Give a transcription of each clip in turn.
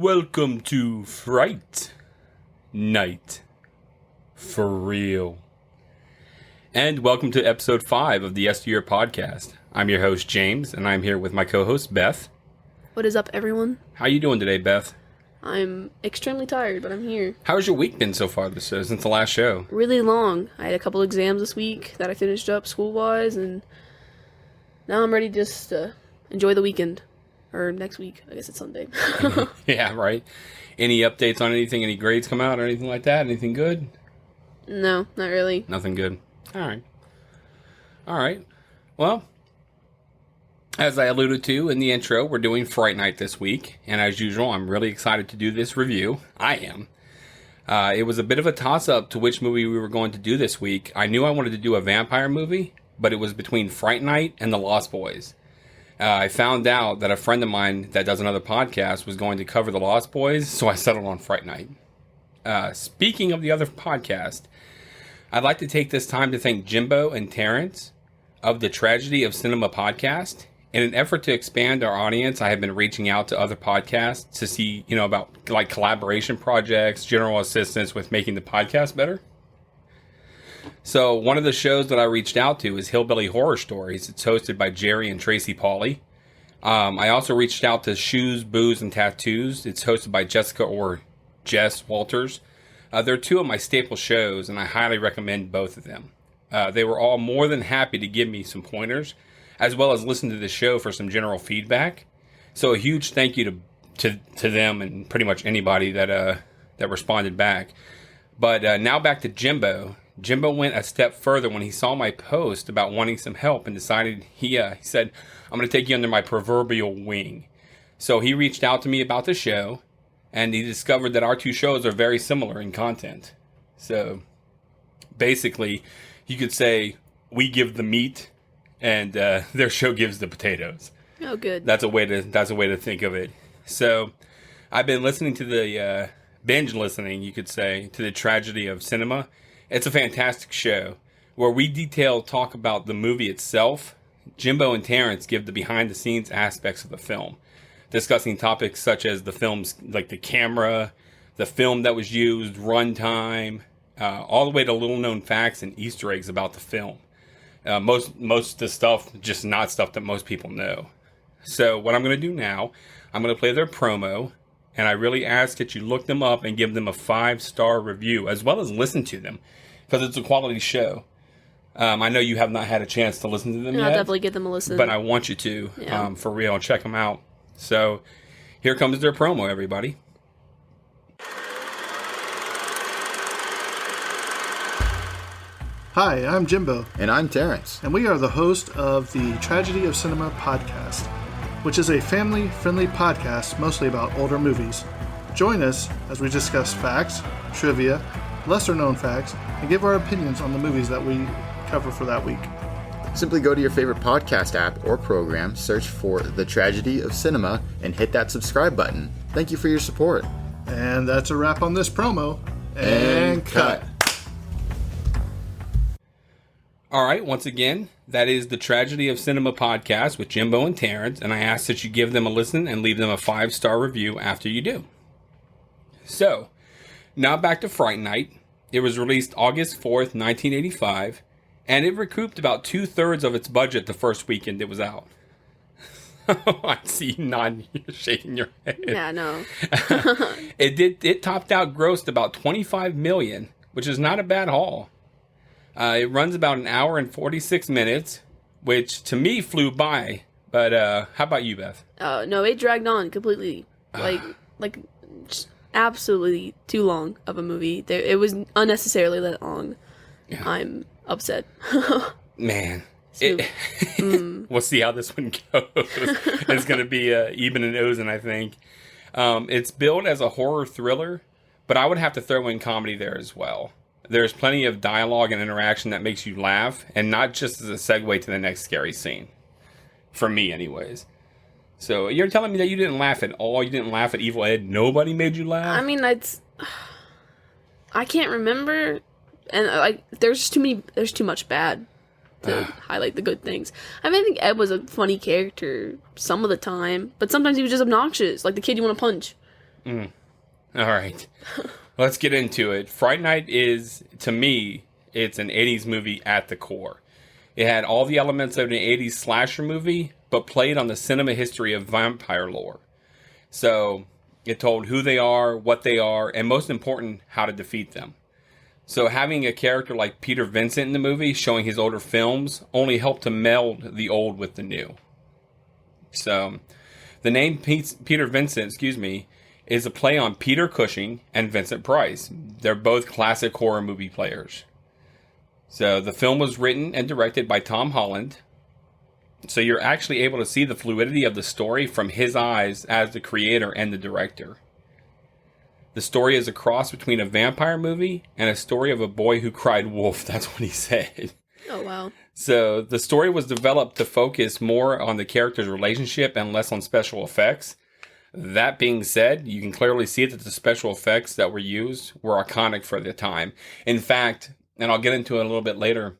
Welcome to Fright Night. For real. And welcome to episode 5 of the Yesteryear Podcast. I'm your host, James, and I'm here with my co-host, Beth. What is up, everyone? How you doing today, Beth? I'm extremely tired, but I'm here. How's your week been so far since the last show? Really long. I had a couple exams this week that I finished up school-wise, and now I'm ready to just enjoy the weekend. Or next week. I guess it's Sunday. Yeah, right. Any updates on anything? Any grades come out or anything like that? Anything good? No, not really. Nothing good. All right. Well, as I alluded to in the intro, we're doing Fright Night this week. And as usual, I'm really excited to do this review. I am. It was a bit of a toss-up to which movie we were going to do this week. I knew I wanted to do a vampire movie, but it was between Fright Night and The Lost Boys. I found out that a friend of mine that does another podcast was going to cover The Lost Boys, so I settled on Fright Night. Speaking of the other podcast, I'd like to take this time to thank Jimbo and Terrence of the Tragedy of Cinema podcast. In an effort to expand our audience, I have been reaching out to other podcasts to see, about like collaboration projects, general assistance with making the podcast better. So one of the shows that I reached out to is Hillbilly Horror Stories. It's hosted by Jerry and Tracy Pauly. I also reached out to Shoes, Booze, and Tattoos. It's hosted by Jessica or Jess Walters. They're two of my staple shows, and I highly recommend both of them. They were all more than happy to give me some pointers, as well as listen to the show for some general feedback. So a huge thank you to them and pretty much anybody that responded back. But now back to Jimbo. Jimbo went a step further when he saw my post about wanting some help and decided he said, I'm going to take you under my proverbial wing. So he reached out to me about the show, and he discovered that our two shows are very similar in content. So basically, you could say we give the meat and their show gives the potatoes. Oh, good. That's a way to think of it. So I've been listening to the binge listening, you could say, to the Tragedy of Cinema. It's a fantastic show where we talk about the movie itself. Jimbo and Terrence give the behind-the-scenes aspects of the film, discussing topics such as the film's, like the camera, the film that was used, runtime, all the way to little-known facts and Easter eggs about the film. Most of the stuff, just not stuff that most people know. So what I'm going to do now, I'm going to play their promo, and I really ask that you look them up and give them a 5-star review, as well as listen to them, because it's a quality show. I know you have not had a chance to listen to them yet. I'll definitely give them a listen. But I want you to, for real, check them out. So here comes their promo, everybody. Hi, I'm Jimbo. And I'm Terrence. And we are the host of the Tragedy of Cinema podcast, which is a family-friendly podcast mostly about older movies. Join us as we discuss facts, trivia, lesser-known facts, and give our opinions on the movies that we cover for that week. Simply go to your favorite podcast app or program, search for The Tragedy of Cinema, and hit that subscribe button. Thank you for your support. And that's a wrap on this promo. And cut. All right, once again, that is the Tragedy of Cinema podcast with Jimbo and Terrence, and I ask that you give them a listen and leave them a 5-star review after you do. So, now back to Fright Night. It was released August 4th, 1985, and it recouped about 2/3 of its budget the first weekend it was out. I see you nodding, you're shaking your head. Yeah, no. It topped out grossed about $25 million, which is not a bad haul. It runs about an hour and 46 minutes, which to me flew by. But how about you, Beth? No, it dragged on completely. Like just absolutely too long of a movie. It was unnecessarily that long. Yeah. I'm upset. Man. We'll see how this one goes. It's going to be even and Ozen, I think. It's billed as a horror thriller, but I would have to throw in comedy there as well. There's plenty of dialogue and interaction that makes you laugh, and not just as a segue to the next scary scene. For me, anyways. So, you're telling me that you didn't laugh at all? You didn't laugh at Evil Ed? Nobody made you laugh? I mean, I can't remember, and there's too much bad to highlight the good things. I mean, I think Ed was a funny character some of the time, but sometimes he was just obnoxious, like the kid you want to punch. All right. Let's get into it. Fright Night is, to me, it's an 80s movie at the core. It had all the elements of an 80s slasher movie, but played on the cinema history of vampire lore. So, it told who they are, what they are, and most important, how to defeat them. So having a character like Peter Vincent in the movie, showing his older films, only helped to meld the old with the new. So, the name Peter Vincent, is a play on Peter Cushing and Vincent Price. They're both classic horror movie players. So, the film was written and directed by Tom Holland. So, you're actually able to see the fluidity of the story from his eyes as the creator and the director. The story is a cross between a vampire movie and a story of a boy who cried wolf. That's what he said. Oh, wow. So the story was developed to focus more on the character's relationship and less on special effects. That being said, you can clearly see that the special effects that were used were iconic for the time. In fact, and I'll get into it a little bit later,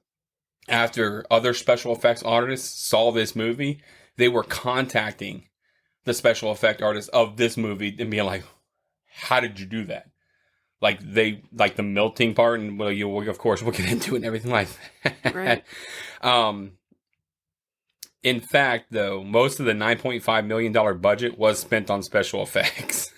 after other special effects artists saw this movie, they were contacting the special effect artists of this movie and being like, how did you do that? Like the melting part, and of course we'll get into it and everything like that. Right. In fact, though, most of the $9.5 million budget was spent on special effects.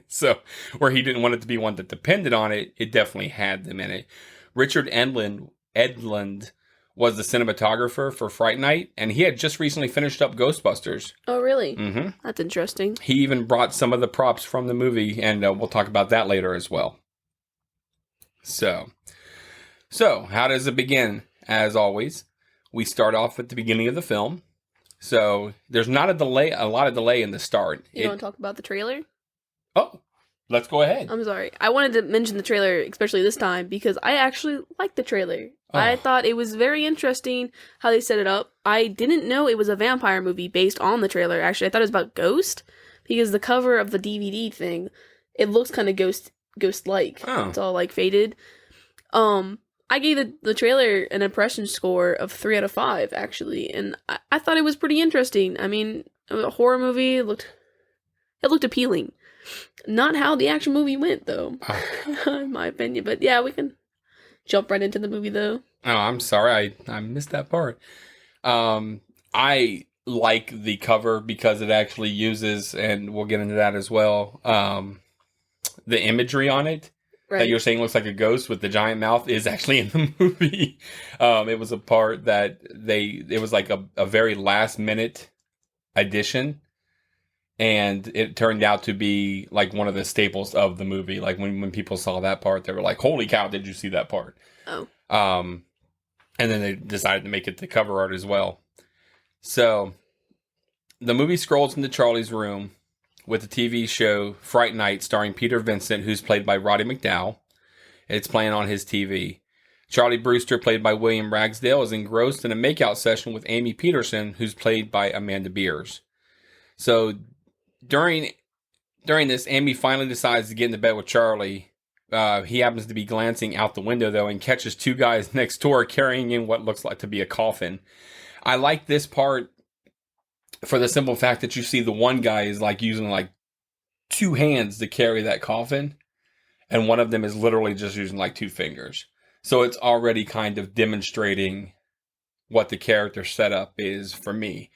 So, where he didn't want it to be one that depended on it, it definitely had them in it. Richard Edlund was the cinematographer for Fright Night, and he had just recently finished up Ghostbusters. Oh, really? Mm-hmm. That's interesting. He even brought some of the props from the movie, and we'll talk about that later as well. So how does it begin? As always, we start off at the beginning of the film. So there's not a lot of delay in the start. You want to talk about the trailer? Oh, let's go ahead. I'm sorry. I wanted to mention the trailer, especially this time, because I actually liked the trailer. Oh. I thought it was very interesting how they set it up. I didn't know it was a vampire movie based on the trailer. Actually, I thought it was about Ghost, because the cover of the DVD thing, it looks kind of ghost-like. Oh. It's all like faded. I gave the trailer an impression score of 3 out of 5, actually, and I thought it was pretty interesting. I mean, a horror movie, it looked appealing. Not how the action movie went, though, in my opinion. But yeah, we can jump right into the movie, though. Oh, I'm sorry. I missed that part. I like the cover because it actually uses, and we'll get into that as well, the imagery on it. Right. That you're saying looks like a ghost with the giant mouth is actually in the movie. It was a part that it was like a very last minute addition. And it turned out to be like one of the staples of the movie. Like when people saw that part, they were like, holy cow, did you see that part? Oh. And then they decided to make it the cover art as well. So the movie scrolls into Charley's room with the TV show Fright Night starring Peter Vincent, who's played by Roddy McDowall. It's playing on his TV. Charlie Brewster, played by William Ragsdale, is engrossed in a makeout session with Amy Peterson, who's played by Amanda Beers. So during this, Amy finally decides to get into bed with Charlie. He happens to be glancing out the window, though, and catches two guys next door carrying in what looks like to be a coffin. I like this part for the simple fact that you see the one guy is like using like two hands to carry that coffin, and one of them is literally just using like two fingers. So it's already kind of demonstrating what the character setup is for me.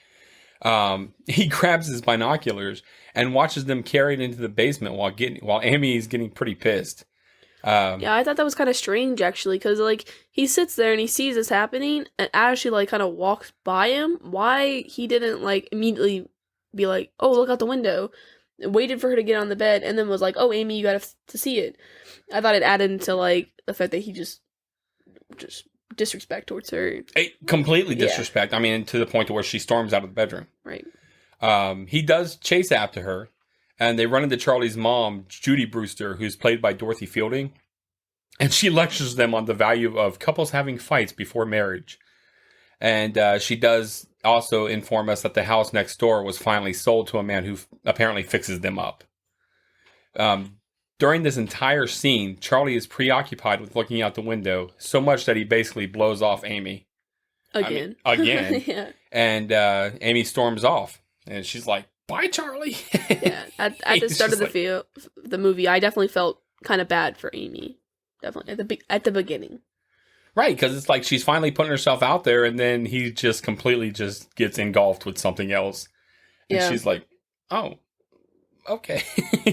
He grabs his binoculars and watches them carried into the basement while Amy is getting pretty pissed. Yeah, I thought that was kind of strange, actually, because, like, he sits there and he sees this happening, and as she, like, kind of walks by him, why he didn't, like, immediately be like, oh, look out the window, waited for her to get on the bed, and then was like, oh, Amy, you got to see it. I thought it added into, like, the fact that he just disrespect towards her. Completely disrespect. Yeah. I mean, to the point to where she storms out of the bedroom. Right. He does chase after her. And they run into Charlie's mom, Judy Brewster, who's played by Dorothy Fielding. And she lectures them on the value of couples having fights before marriage. And she does also inform us that the house next door was finally sold to a man who apparently fixes them up. During this entire scene, Charlie is preoccupied with looking out the window, so much that he basically blows off Amy. Again. Again. Yeah. And Amy storms off. And she's like, bye, Charley. Yeah, at the He's start of just the movie, I definitely felt kind of bad for Amy. Definitely at the beginning. Right, because it's like she's finally putting herself out there, and then he just completely just gets engulfed with something else. And she's like, oh, okay.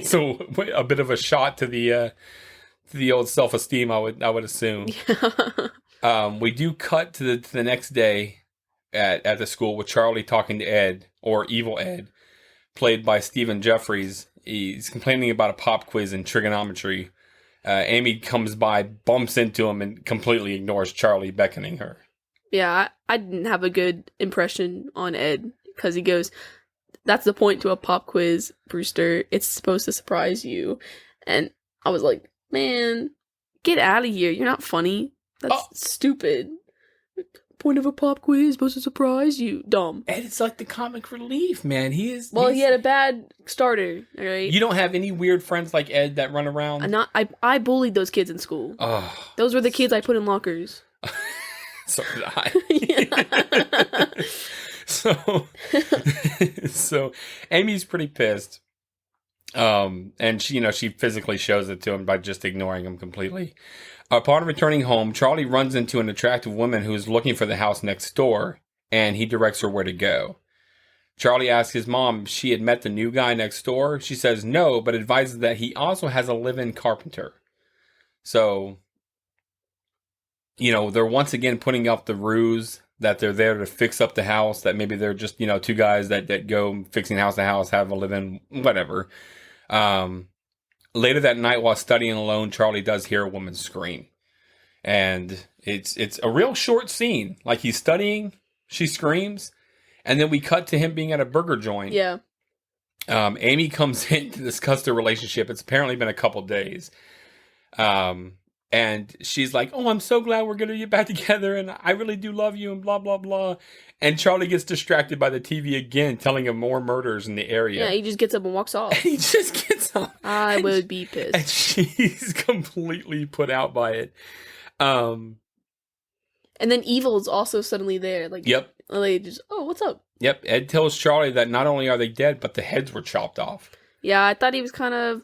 So a bit of a shot to the old self-esteem, I would assume. We do cut to the next day at the school with Charley talking to Ed, or Evil Ed, played by Stephen Jeffries. He's complaining about a pop quiz in trigonometry. Amy comes by, bumps into him, and completely ignores Charley beckoning her. Yeah, I didn't have a good impression on Ed, because he goes, that's the point to a pop quiz, Brewster. It's supposed to surprise you. And I was like, man, get out of here. You're not funny. That's stupid. Point of a pop quiz, supposed to surprise you. Dumb. And it's like the comic relief, man. He had a bad starter, all right? You don't have any weird friends like Ed that run around? I bullied those kids in school. Oh, those were the kids I put in lockers. So did I. So Amy's pretty pissed. And she physically shows it to him by just ignoring him completely. Upon returning home, Charley runs into an attractive woman who is looking for the house next door, and he directs her where to go. Charley asks his mom if she had met the new guy next door. She says no, but advises that he also has a live-in carpenter. So, they're once again putting up the ruse that they're there to fix up the house, that maybe they're just, two guys that go fixing house to house, have a live-in, whatever. Later that night, while studying alone, Charley does hear a woman scream. And it's a real short scene. Like, he's studying, she screams, and then we cut to him being at a burger joint. Yeah. Amy comes in to discuss their relationship. It's apparently been a couple days. And she's like, oh, I'm so glad we're going to get back together, and I really do love you, and blah, blah, blah. And Charley gets distracted by the TV again, telling him more murders in the area. Yeah, he just gets up and walks off. He just gets up. I would be pissed. And she's completely put out by it. And then Evil's also suddenly there. Yep. They just, oh, what's up? Yep. Ed tells Charley that not only are they dead, but the heads were chopped off. Yeah, I thought he was kind of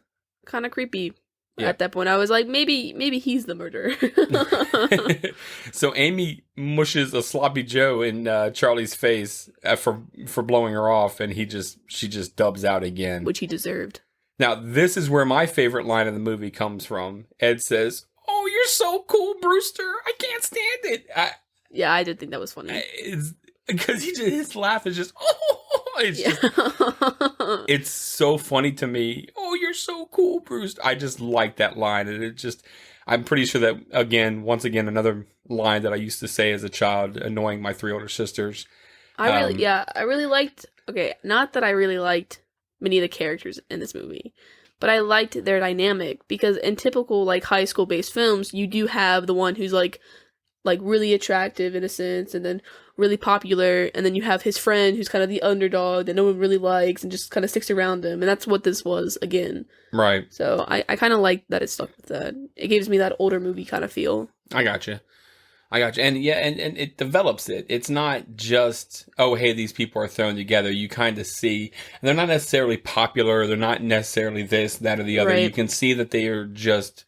creepy. Yeah. At that point, I was like, maybe he's the murderer. So Amy mushes a sloppy Joe in Charley's face for blowing her off, and she just dubs out again, which he deserved. Now, this is where my favorite line of the movie comes from. Ed says, "Oh, you're so cool, Brewster. I can't stand it." I did think that was funny. Because his laugh is just, it's so funny to me. Oh, you're so cool, Bruce. I just like that line. And I'm pretty sure that, once again, another line that I used to say as a child, annoying my 3 older sisters. I really liked, not that I really liked many of the characters in this movie, but I liked their dynamic, because in typical, high school based films, you do have the one who's like really attractive in a sense, and then really popular, and then you have his friend who's kind of the underdog that no one really likes and just kind of sticks around him, and that's what this was again. Right. So I kind of like that it stuck with that. It gives me that older movie kind of feel. I gotcha. And and it develops it. It's not just, oh, hey, these people are thrown together. You kind of see, they're not necessarily popular, they're not necessarily this, that, or the other. Right. You can see that they are just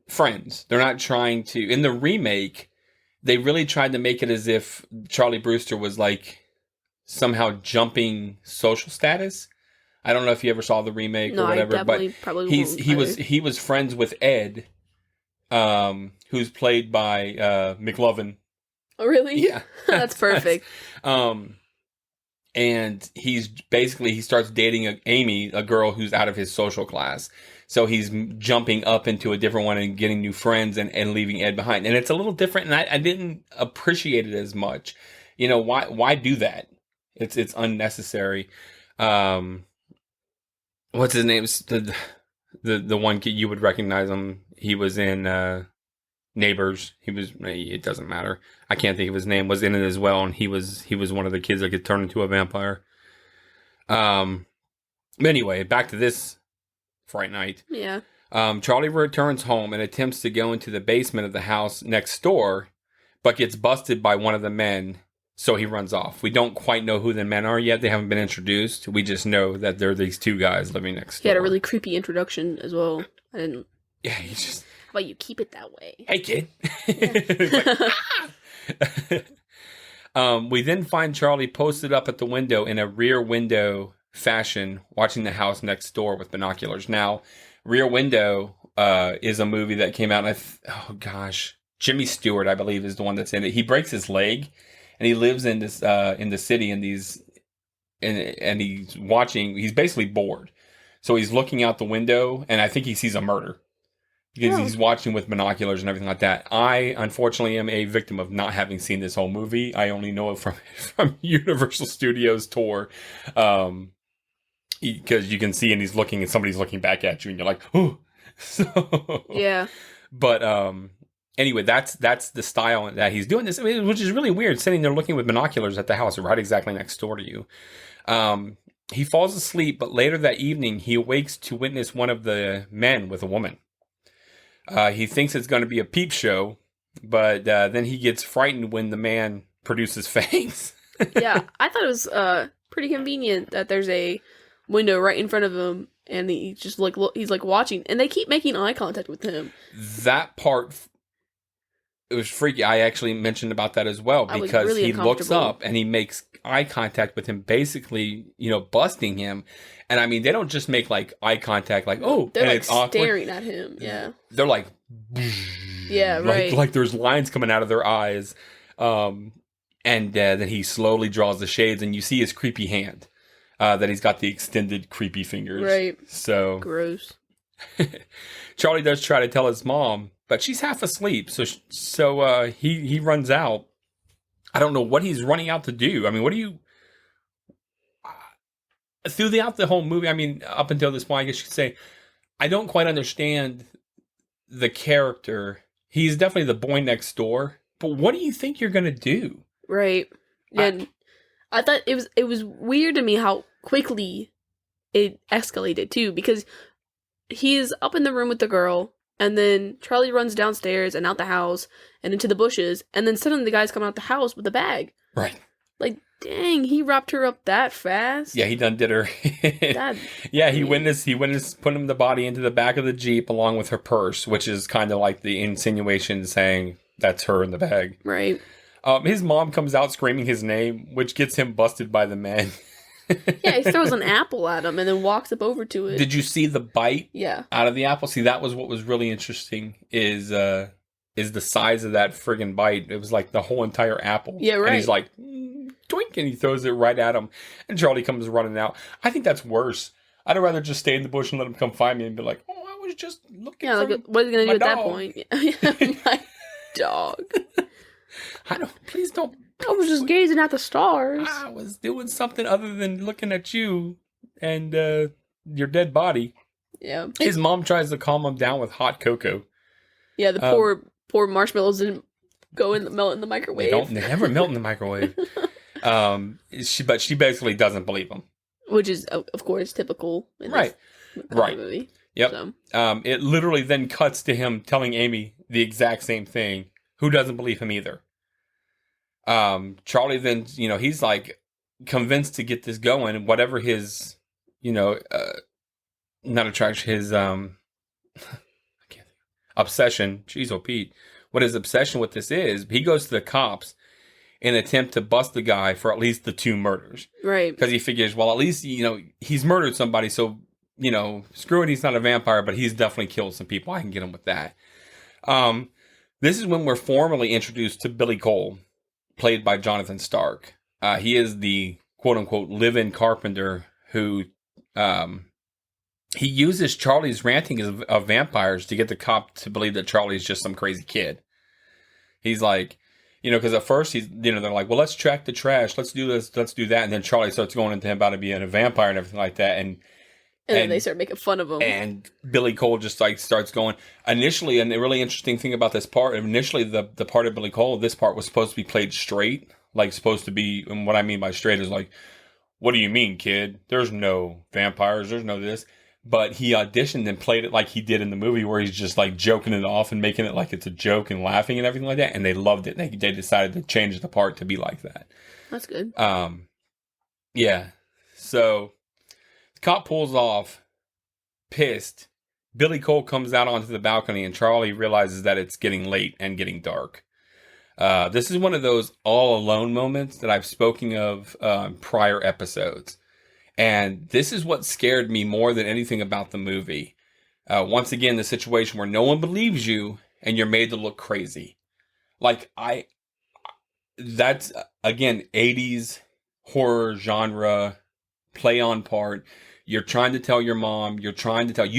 friends. They're not trying to, in the remake, they really tried to make it as if Charlie Brewster was somehow jumping social status. I don't know if you ever saw the remake or whatever, but he was friends with Ed, who's played by McLovin. Oh, really? Yeah. That's perfect. And he starts dating Amy, a girl who's out of his social class. So he's jumping up into a different one and getting new friends and leaving Ed behind. And it's a little different, and I didn't appreciate it as much. Why do that? It's unnecessary. What's his name? The one kid, you would recognize him. He was in Neighbors. It doesn't matter. I can't think of his name. Was in it as well, and he was one of the kids that could turn into a vampire. Anyway, back to this Fright Night. Yeah. Charley returns home and attempts to go into the basement of the house next door, but gets busted by one of the men So he runs off. We don't quite know who the men are yet. They haven't been introduced. We just know that they're these two guys living next door. He had a really creepy introduction as well. I didn't. Yeah, he just. How about you keep it that way? Hey, kid. Like, ah! We then find Charley posted up at the window in a Rear Window fashion, watching the house next door with binoculars. Now, Rear Window is a movie that came out. Oh gosh, Jimmy Stewart, I believe, is the one that's in it. He breaks his leg. And he lives in this in the city, and he's watching. He's basically bored, so he's looking out the window, and I think he sees a murder because he's watching with binoculars and everything like that. I unfortunately am a victim of not having seen this whole movie. I only know it from Universal Studios tour, because you can see, and he's looking, and somebody's looking back at you, and you're like, oh, so yeah. But anyway, that's the style that he's doing this, which is really weird, sitting there looking with binoculars at the house right exactly next door to you. He falls asleep, but later that evening, he awakes to witness one of the men with a woman. He thinks it's going to be a peep show, but then he gets frightened when the man produces fangs. Yeah, I thought it was pretty convenient that there's a window right in front of him, and he's just like he's like watching, and they keep making eye contact with him. That part... It was freaky. I actually mentioned about that as well, because really he looks up and he makes eye contact with him, basically, busting him. And I mean, they don't just make like eye contact, like, oh, they're and like it's staring at him. Yeah. They're like, yeah, right. Like there's lines coming out of their eyes. And then he slowly draws the shades, and you see his creepy hand, that he's got the extended creepy fingers. Right. So gross. Charley does try to tell his mom, but she's half asleep, so he runs out. I don't know what he's running out to do. I mean, what do you... Throughout the whole movie, I mean, up until this point, I guess you could say, I don't quite understand the character. He's definitely the boy next door, but what do you think you're going to do? Right. And I thought it was weird to me how quickly it escalated, too, because he's up in the room with the girl, and then Charley runs downstairs and out the house and into the bushes, and then suddenly the guy's coming out the house with a bag. Right. Like, dang, he wrapped her up that fast? Yeah, he done did her. Yeah, he witnessed putting the body into the back of the Jeep along with her purse, which is kind of like the insinuation saying that's her in the bag. Right. His mom comes out screaming his name, which gets him busted by the men. Yeah, he throws an apple at him and then walks up over to it. Did you see the bite? Yeah. Out of the apple? See, that was what was really interesting is the size of that friggin' bite. It was like the whole entire apple. Yeah, right. And he's like, doink, and he throws it right at him. And Charley comes running out. I think that's worse. I'd rather just stay in the bush and let him come find me and be like, oh, I was just looking for like, what is he going to do at dog. that point? Yeah. My dog. Please don't. I was just gazing at the stars. I was doing something other than looking at you and your dead body. Yeah. His mom tries to calm him down with hot cocoa. Yeah, the poor marshmallows didn't melt in the microwave. They never melt in the microwave. But she basically doesn't believe him. Which is, of course, typical in this movie. Yep. So. It literally then cuts to him telling Amy the exact same thing, who doesn't believe him either. Charley then, he's like convinced to get this going, whatever his, not attraction, his, obsession. Jeez, oh Pete, what his obsession with this is, he goes to the cops in an attempt to bust the guy for at least the 2 murders. Right. Because he figures, well, at least, he's murdered somebody, so, screw it, he's not a vampire, but he's definitely killed some people. I can get him with that. This is when we're formally introduced to Billy Cole, played by Jonathan Stark. He is the quote-unquote live-in carpenter who he uses Charley's ranting of vampires to get the cop to believe that Charley's just some crazy kid. He's like, because at first they're like, well, let's track the trash, let's do this, let's do that, and then Charley starts going into him about being a vampire and everything like that, and then they start making fun of him. And Billy Cole just like starts going. Initially, and the really interesting thing about this part, initially the part of Billy Cole, this part was supposed to be played straight. Like supposed to be, and what I mean by straight is like, what do you mean, kid? There's no vampires, there's no this. but he auditioned and played it like he did in the movie, where he's just like joking it off and making it like it's a joke and laughing and everything like that. And they loved it. They decided to change the part to be like that. That's good. Yeah. So the cop pulls off, pissed. Billy Cole comes out onto the balcony, and Charley realizes that it's getting late and getting dark. This is one of those all alone moments that I've spoken of prior episodes. And this is what scared me more than anything about the movie. Once again, the situation where no one believes you and you're made to look crazy. Like, that's, again, 80s horror genre, play on part. You're trying to tell your mom, you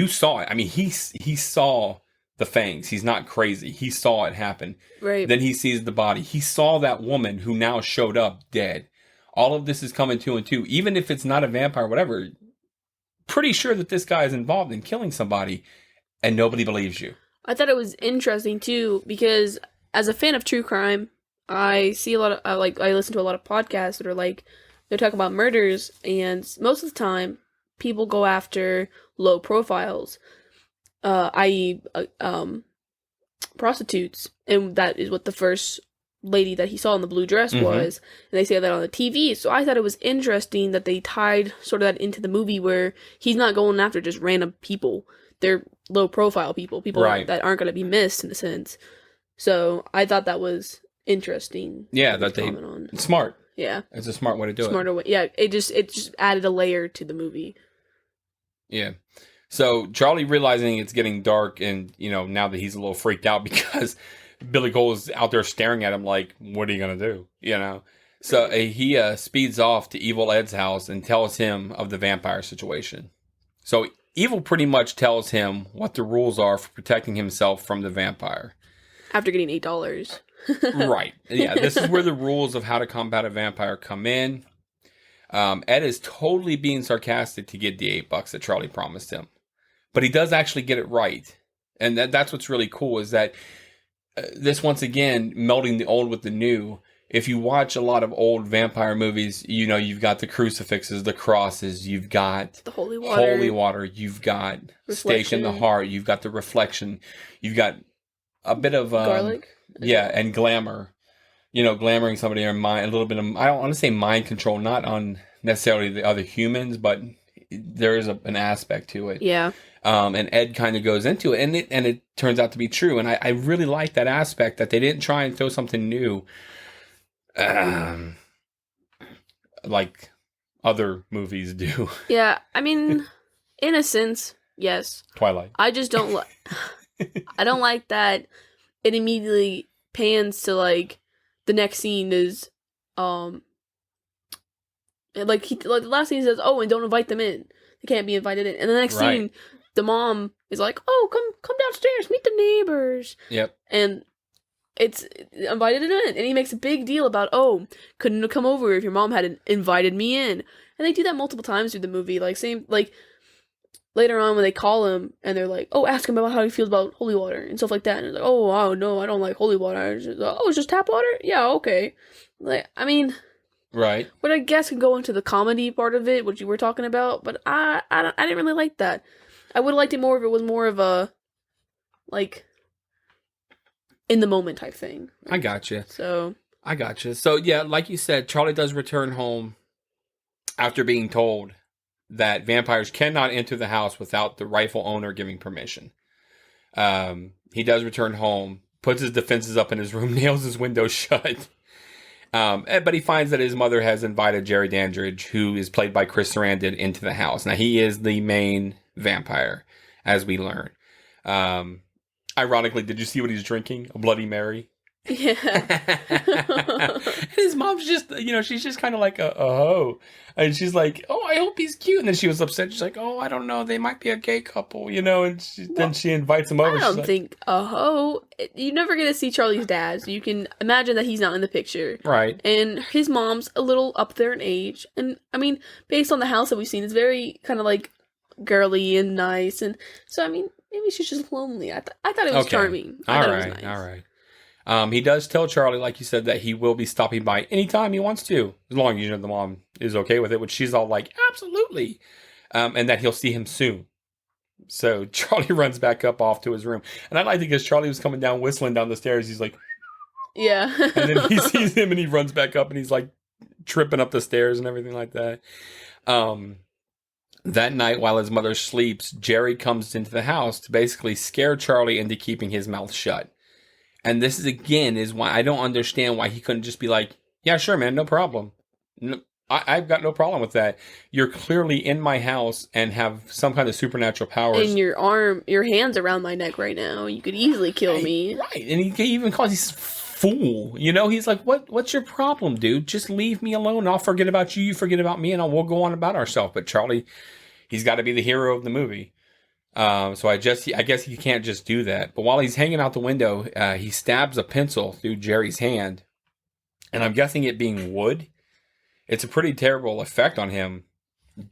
saw it. I mean, he saw the fangs. He's not crazy. He saw it happen. Right. Then he sees the body. He saw that woman who now showed up dead. All of this is coming two and two. Even if it's not a vampire, whatever, pretty sure that this guy is involved in killing somebody, and nobody believes you. I thought it was interesting too, because as a fan of true crime, I see a lot of I listen to a lot of podcasts that are like, they talk about murders, and most of the time people go after low profiles, i.e. Prostitutes, and that is what the first lady that he saw in the blue dress was, and they say that on the TV. So I thought it was interesting that they tied sort of that into the movie, where he's not going after just random people. They're low profile people right. that aren't going to be missed in a sense. So I thought that was interesting. Yeah, that they smart. Yeah, it's a smart way to do Smarter it. Way. Yeah, it just added a layer to the movie. Yeah. So Charley, realizing it's getting dark, and now that he's a little freaked out because Billy Cole is out there staring at him like, what are you going to do? So he speeds off to Evil Ed's house and tells him of the vampire situation. So Evil pretty much tells him what the rules are for protecting himself from the vampire. After getting $8. Right. Yeah, this is where the rules of how to combat a vampire come in. Ed is totally being sarcastic to get the $8 that Charley promised him. But he does actually get it right. And that's what's really cool, is that this, once again, melding the old with the new. If you watch a lot of old vampire movies, you've got the crucifixes, the crosses, you've got the holy water, you've got stake in the heart, you've got the reflection, you've got a bit of garlic. Yeah, and glamour. Glamoring somebody in mind, a little bit of, I don't want to say mind control, not on necessarily the other humans, but there is an aspect to it. Yeah. And Ed kind of goes into it, and it turns out to be true. And I really like that aspect, that they didn't try and throw something new, like other movies do. Yeah, I mean, in a sense, yes. Twilight. I just don't like. I don't like that it immediately pans to like the next scene is the last scene says, "Oh, and don't invite them in. They can't be invited in." And the next scene, the mom is like, "Oh, come downstairs, meet the neighbors." Yep. And it's invited in, and he makes a big deal about, "Oh, couldn't have come over if your mom hadn't invited me in." And they do that multiple times through the movie. Later on when they call him and they're like, "Oh, ask him about how he feels about holy water," and stuff like that. And he's like, "Oh, wow, no, I don't like holy water." It's just tap water? Yeah, okay. Right. But I guess can go into the comedy part of it, which you were talking about. But I didn't really like that. I would have liked it more if it was more of a, in the moment type thing. I gotcha. So yeah, like you said, Charley does return home after being told that vampires cannot enter the house without the rightful owner giving permission. He does return home, puts his defenses up in his room, nails his window shut. But he finds that his mother has invited Jerry Dandridge, who is played by Chris Sarandon, into the house. Now, he is the main vampire, as we learn. Ironically, did you see what he's drinking? A Bloody Mary? Yeah. And his mom's just, she's just kind of like a hoe. And she's like, "Oh, I hope he's cute." And then she was upset. She's like, "Oh, I don't know. They might be a gay couple, and then she invites him over. I don't think a hoe. You're never going to see Charlie's dad, so you can imagine that he's not in the picture. Right. And his mom's a little up there in age. And, I mean, based on the house that we've seen, it's very kind of like girly and nice. And so, I mean, maybe she's just lonely. I thought it was charming. I thought it was nice. All right. He does tell Charley, like you said, that he will be stopping by anytime he wants to, as long as the mom is okay with it, which she's all like, absolutely, and that he'll see him soon. So Charlie runs back up off to his room. And I like it because Charlie was coming down whistling down the stairs. He's like, Yeah. and then he sees him and he runs back up and he's like tripping up the stairs and everything like that. That night while his mother sleeps, Jerry comes into the house to basically scare Charlie into keeping his mouth shut. And this is again is why I don't understand why he couldn't just be like, yeah, sure, man, no problem. No, I've got no problem with that. You're clearly in my house and have some kind of supernatural powers. And your hand's around my neck right now. You could easily kill me. Right. And he even calls he's fool. You know, he's like, what's your problem, dude? Just leave me alone. I'll forget about you. You forget about me, and we'll go on about ourselves. But Charlie, he's got to be the hero of the movie. So I guess he can't just do that. But while he's hanging out the window, he stabs a pencil through Jerry's hand. And I'm guessing it being wood. It's a pretty terrible effect on him.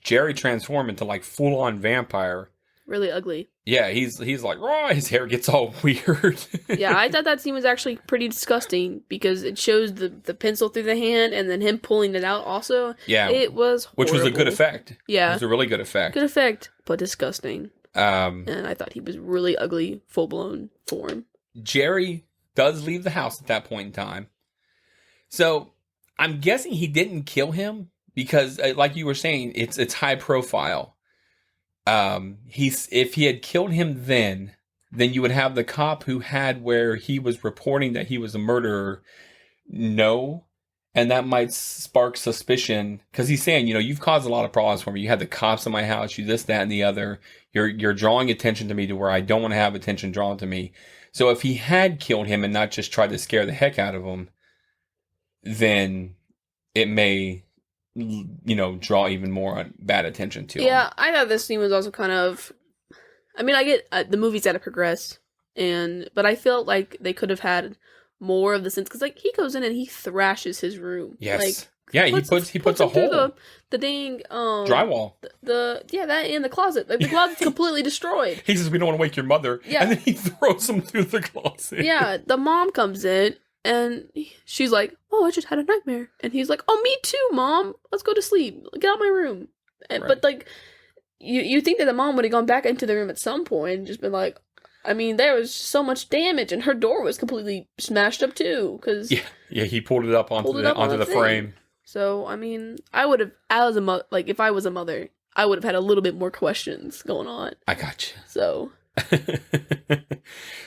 Jerry transformed into like full-on vampire. Really ugly. Yeah, he's like, raw. His hair gets all weird. Yeah, I thought that scene was actually pretty disgusting because it shows the pencil through the hand and then him pulling it out also. Yeah. It was horrible. Which was a good effect. Yeah. It was a really good effect. Good effect, but disgusting. And I thought he was really ugly, full-blown form. Jerry does leave the house at that point in time. So I'm guessing he didn't kill him because, like you were saying, it's high profile. If he had killed him then you would have the cop who had where he was reporting that he was a murderer know, and that might spark suspicion because he's saying, you know, you've caused a lot of problems for me. You had the cops in my house, you this, that, and the other. You're drawing attention to me to where I don't want to have attention drawn to me. So if he had killed him and not just tried to scare the heck out of him, then it may, you know, draw even more bad attention to him. Yeah, I thought this scene was also kind of... I mean, I get the movie's got to progress, but I felt like they could have had more of the sense, because like he goes in and he thrashes his room. Yes. Like, yeah, he puts a hole. The dang drywall. That and the closet. Like the closet's completely destroyed. He says, "We don't want to wake your mother." Yeah. And then he throws him through the closet. Yeah, the mom comes in and she's like, "Oh, I just had a nightmare." And he's like, "Oh, me too, Mom. Let's go to sleep. Get out of my room." And, Right. But like, you think that the mom would have gone back into the room at some point and just been like, I mean, there was so much damage, and her door was completely smashed up too. Cause yeah, he pulled it up onto the frame. So I mean, I would have, as a like if I was a mother, I would have had a little bit more questions going on. I got you. So,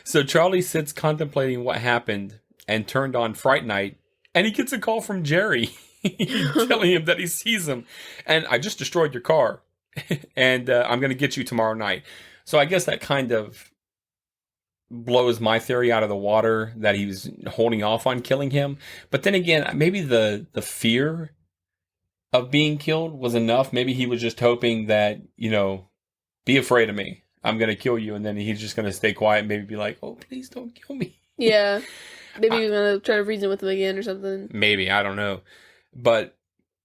so Charlie sits contemplating what happened and turned on Fright Night, and he gets a call from Jerry telling him that he sees him, and I just destroyed your car, and I'm going to get you tomorrow night. So I guess that kind of blows my theory out of the water that he was holding off on killing him. But then again, maybe the fear of being killed was enough. Maybe he was just hoping that, you know, be afraid of me. I'm going to kill you. And then he's just going to stay quiet and maybe be like, oh, please don't kill me. yeah. Maybe he's going to try to reason with him again or something. Maybe. I don't know. But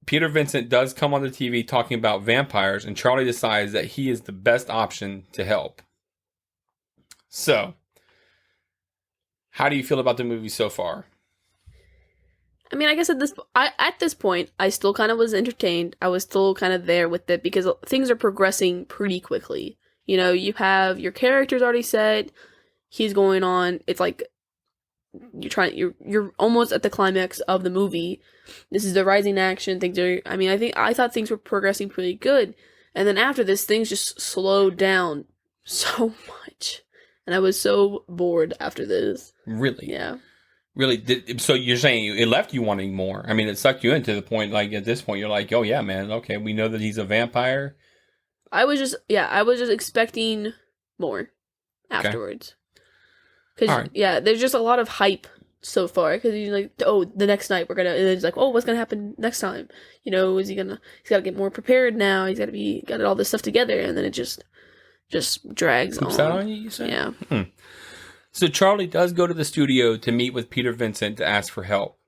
Peter Vincent does come on the TV talking about vampires, and Charlie decides that he is the best option to help. So, how do you feel about the movie so far? I mean, I guess at this point, I still kind of was entertained. I was still kind of there with it because things are progressing pretty quickly. You know, you have your characters already set. He's going on. It's like you're almost at the climax of the movie. This is the rising action. I thought things were progressing pretty good. And then after this, things just slowed down so much. And I was so bored after this. Really? Yeah. Really? So you're saying it left you wanting more? I mean, it sucked you into the point, like, at this point, you're like, oh, yeah, man, okay, we know that he's a vampire. I was just expecting more afterwards. Because, right. There's just a lot of hype so far. Because you're like, oh, the next night and then it's like, oh, what's going to happen next time? You know, he's got to get more prepared now. He's got all this stuff together. And then it just drags on. Poops out on you, you said? Yeah. So Charlie does go to the studio to meet with Peter Vincent to ask for help.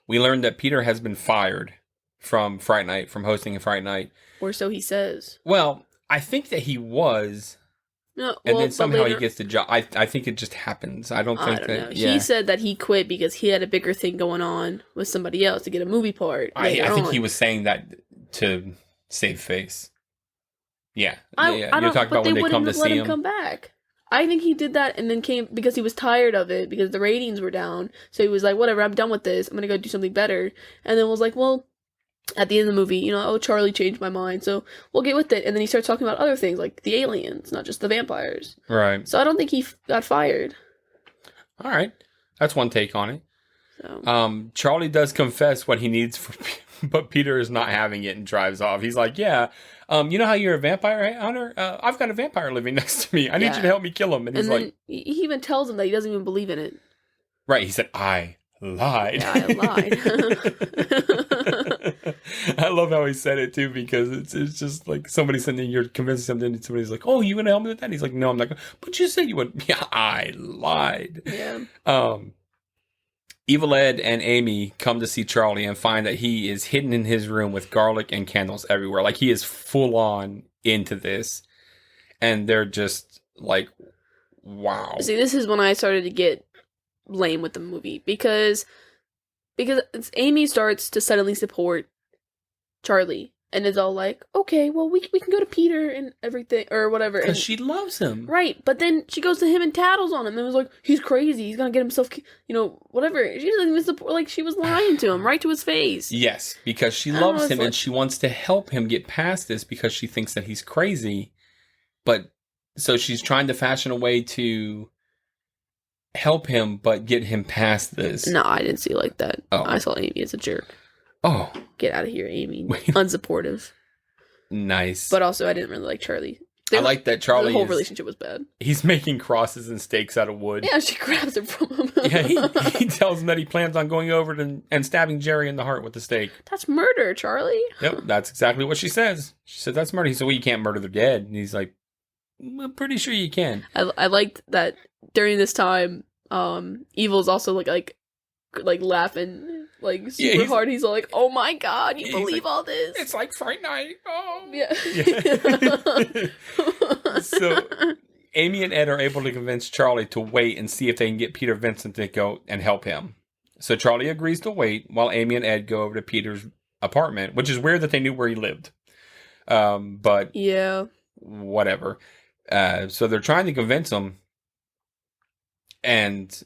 We learned that Peter has been fired from Fright Night, from hosting a Fright Night. Or so he says. Well, I think that he was. No, and then somehow he gets the job. I think it just happens. I don't think that. Know. He said that he quit because he had a bigger thing going on with somebody else to get a movie part. I think he was saying that to save face. Yeah. I You're don't. talking But about they when they come wouldn't to have let see him him. come back. I think he did that and then came because he was tired of it because the ratings were down. So he was like, "Whatever, I'm done with this. I'm gonna go do something better." And then was like, "Well." At the end of the movie, oh, Charlie changed my mind, so we'll get with it. And then he starts talking about other things, like the aliens, not just the vampires. Right. So I don't think he got fired. All right. That's one take on it. So. Charlie does confess what he needs, but Peter is not having it and drives off. He's like, yeah, you know how you're a vampire hunter? I've got a vampire living next to me. I need you to help me kill him. And he's like... He even tells him that he doesn't even believe in it. Right. He said, I lied. Yeah, I lied. I love how he said it too, because it's just like somebody saying you're convincing something, and somebody's like, "Oh, you gonna help me with that?" He's like, "No, I'm not gonna." But you said you would. Yeah, I lied. Yeah. Evil Ed and Amy come to see Charlie and find that he is hidden in his room with garlic and candles everywhere. Like he is full on into this, and they're just like, "Wow." See, this is when I started to get lame with the movie because Amy starts to suddenly support Charlie and is all like, okay, well, we can go to Peter and everything or whatever. Because she loves him. Right, but then she goes to him and tattles on him and was like, he's crazy, he's gonna get himself, whatever. She doesn't even support, like, she was lying to him right to his face. Yes, because she loves him and she wants to help him get past this because she thinks that he's crazy. But, so she's trying to fashion a way to help him, but get him past this. No, I didn't see it like that. Oh. I saw Amy as a jerk. Oh. Get out of here, Amy. Unsupportive. Nice. But also, I didn't really like Charlie. I like that Charlie. The whole relationship was bad. He's making crosses and stakes out of wood. Yeah, she grabs it from him. Yeah, he tells him that he plans on going over and stabbing Jerry in the heart with the stake. That's murder, Charlie. Yep, that's exactly what she says. She said, that's murder. He said, well, you can't murder the dead. And he's like, I'm pretty sure you can. I liked that during this time, Evil's also like laughing like super hard. He's all like, "Oh my god, you believe all this?" It's like Fright Night. Oh. Yeah. So Amy and Ed are able to convince Charlie to wait and see if they can get Peter Vincent to go and help him. So Charlie agrees to wait while Amy and Ed go over to Peter's apartment, which is weird that they knew where he lived. But yeah, whatever. So they're trying to convince him and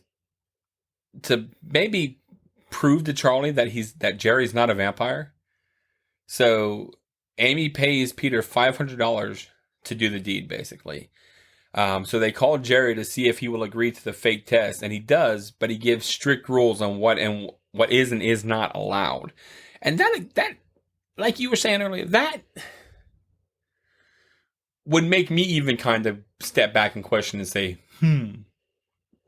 to maybe prove to Charlie that Jerry's not a vampire. So Amy pays Peter $500 to do the deed, basically. So they call Jerry to see if he will agree to the fake test, and he does, but he gives strict rules on what is and is not allowed. And that, like you were saying earlier, that would make me even kind of step back and question and say,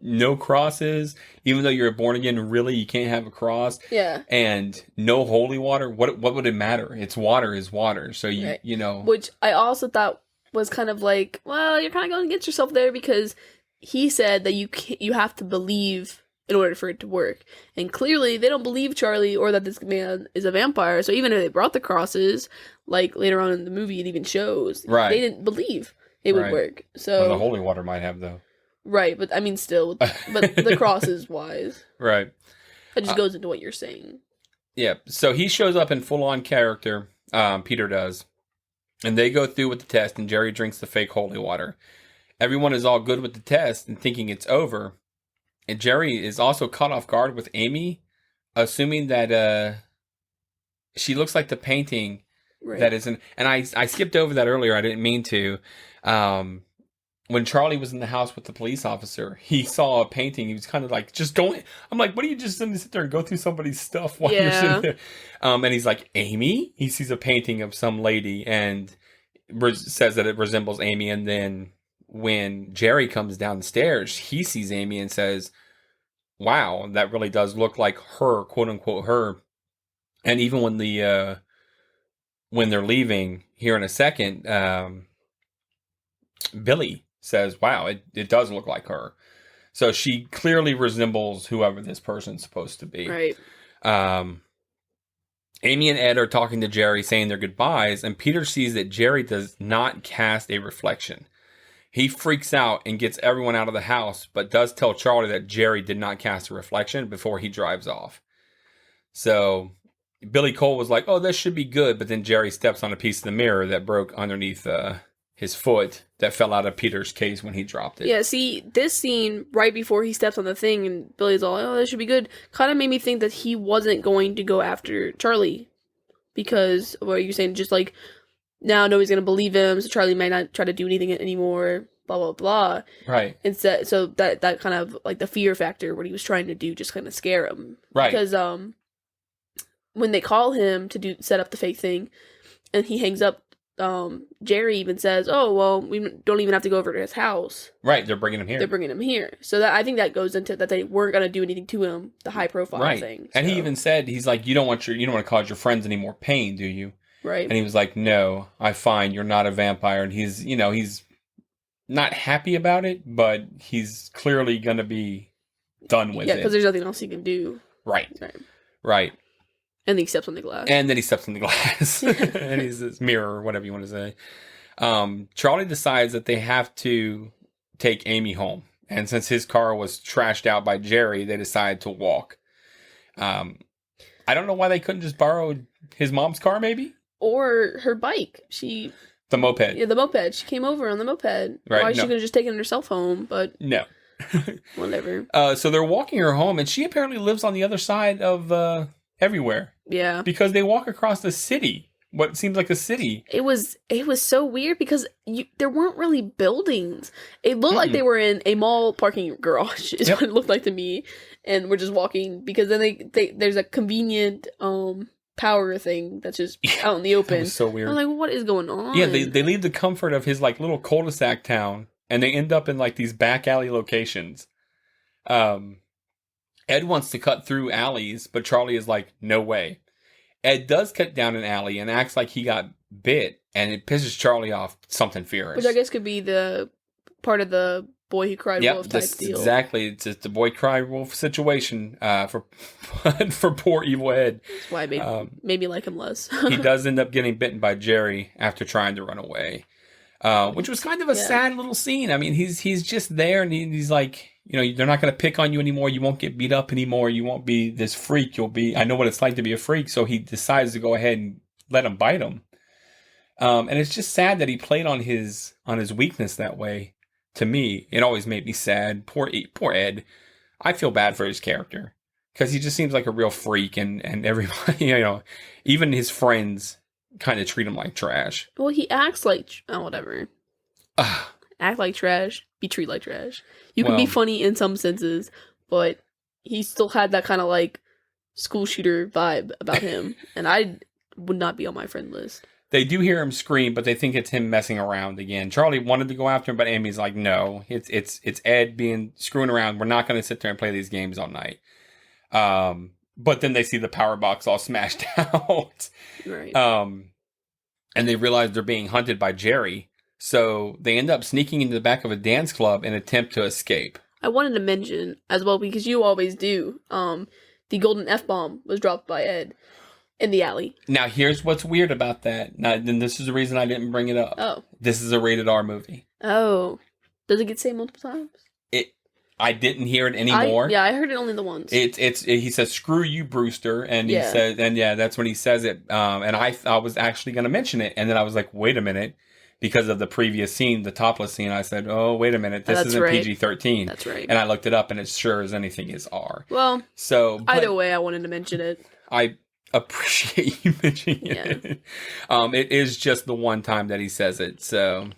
no crosses, even though you're born again, really, you can't have a cross. Yeah. And no holy water. What would it matter? It's water is water. So you know. Which I also thought was kind of like, well, you're kind of going against yourself there because he said that you have to believe in order for it to work. And clearly they don't believe Charlie or that this man is a vampire. So even if they brought the crosses, like later on in the movie it even shows, they didn't believe it would work. So the holy water might have though. Right, but I mean still, but the cross is wise. Right. That just goes into what you're saying. Yeah, so he shows up in full-on character, Peter does, and they go through with the test, and Jerry drinks the fake holy water. Everyone is all good with the test and thinking it's over, and Jerry is also caught off guard with Amy, assuming that she looks like the painting that is in... And I skipped over that earlier, I didn't mean to. When Charlie was in the house with the police officer, he saw a painting. He was kind of like, just don't... I'm like, what are you just going to sit there and go through somebody's stuff while you're sitting there? And he's like, Amy? He sees a painting of some lady and says that it resembles Amy. And then when Jerry comes down the stairs, he sees Amy and says, wow, that really does look like her, quote unquote, her. And even when when they're leaving here in a second, Billy says, wow, it does look like her. So she clearly resembles whoever this person's supposed to be. Right. Amy and Ed are talking to Jerry, saying their goodbyes, and Peter sees that Jerry does not cast a reflection. He freaks out and gets everyone out of the house, but does tell Charlie that Jerry did not cast a reflection before he drives off. So Billy Cole was like, oh, this should be good, but then Jerry steps on a piece of the mirror that broke underneath his foot that fell out of Peter's case when he dropped it. Yeah, see, this scene, right before he steps on the thing and Billy's all, oh, this should be good, kind of made me think that he wasn't going to go after Charley. Because, what are you saying? Just like, now nobody's going to believe him, so Charley might not try to do anything anymore, blah, blah, blah. Right. Instead, so that kind of, like, the fear factor, what he was trying to do, just kind of scare him. Right. Because, when they call him to set up the fake thing, and he hangs up, Jerry even says, oh, well, we don't even have to go over to his house. Right, they're bringing him here. They're bringing him here. So that I think that goes into that they weren't going to do anything to him, the high profile thing. And he even said, he's like, you don't want to cause your friends any more pain, do you? Right. And he was like, no, I find you're not a vampire. And he's not happy about it, but he's clearly going to be done with it. Yeah, because there's nothing else he can do. Right. And then he steps on the glass. And then he steps on the glass. And he's this mirror, or whatever you want to say. Charley decides that they have to take Amy home. And since his car was trashed out by Jerry, they decide to walk. I don't know why they couldn't just borrow his mom's car, maybe? Or her bike. The moped. Yeah, the moped. She came over on the moped. Right. Why she could have just taken herself home, but... No. Whatever. So they're walking her home, and she apparently lives on the other side of... everywhere. Yeah. Because they walk across the city. What seems like a city. It was so weird because there weren't really buildings. It looked like they were in a mall parking garage is what it looked like to me. And we're just walking because then there's a convenient power thing that's just out in the open. That was so weird. I'm like, what is going on? Yeah, they leave the comfort of his like little cul-de-sac town and they end up in like these back alley locations. Ed wants to cut through alleys, but Charley is like, no way. Ed does cut down an alley and acts like he got bit, and it pisses Charley off something fierce. Which I guess could be the part of the boy who cried wolf type deal. Exactly. It's just the boy cried wolf situation for poor evil Ed. That's why I maybe like him less. He does end up getting bitten by Jerry after trying to run away, which was kind of a sad little scene. I mean, he's just there, and he's like, they're not going to pick on you anymore. You won't get beat up anymore. You won't be this freak. I know what it's like to be a freak. So he decides to go ahead and let him bite him. And it's just sad that he played on his weakness that way. To me, it always made me sad. Poor Ed. I feel bad for his character because he just seems like a real freak, and everybody, even his friends kind of treat him like trash. Well, he acts like whatever. Act like trash, be treated like trash. You can be funny in some senses, but he still had that kind of like school shooter vibe about him, and I would not be on my friend list. They do hear him scream, but they think it's him messing around again. Charley wanted to go after him, but Amy's like, no, it's Ed screwing around. We're not going to sit there and play these games all night. But then they see the power box all smashed out. Right. And they realize they're being hunted by Jerry. So they end up sneaking into the back of a dance club in an attempt to escape. I wanted to mention as well, because you always do, the golden F-bomb was dropped by Ed in the alley. Now, here's what's weird about that. Now, then this is the reason I didn't bring it up. Oh. This is a rated R movie. Oh. Does it get said multiple times? I didn't hear it anymore. I heard it only the once. He says, "Screw you, Brewster," and he says, and that's when he says it. And I was actually going to mention it, and then I was like, wait a minute, because of the previous scene, the topless scene. I said, oh, wait a minute, this isn't PG-13. That's right. And I looked it up, and it sure as anything is R. Well, so either way, I wanted to mention it. I appreciate you mentioning it. It is just the one time that he says it, so.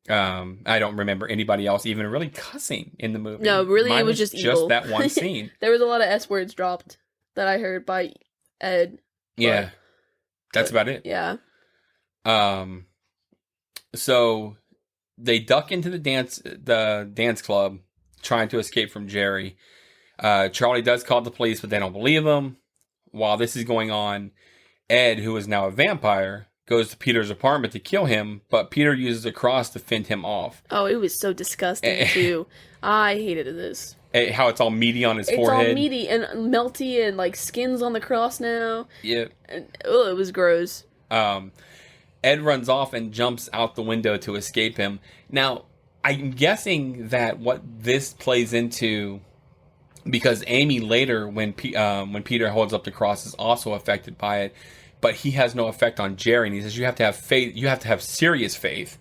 I don't remember anybody else even really cussing in the movie. No, really, it was just evil. That one scene. There was a lot of S words dropped that I heard by Ed. Yeah, that's about it. Yeah. So they duck into the dance club, trying to escape from Jerry. Charley does call the police, but they don't believe him. While this is going on, Ed, who is now a vampire, goes to Peter's apartment to kill him, but Peter uses a cross to fend him off. Oh, it was so disgusting, too. I hated this. How it's all meaty on his forehead. It's all meaty and melty and, like, skin's on the cross now. Yep. It was gross. Ed runs off and jumps out the window to escape him. Now, I'm guessing that what this plays into, because Amy later, when Peter holds up the cross, is also affected by it. But he has no effect on Jerry, and he says you have to have faith. You have to have serious faith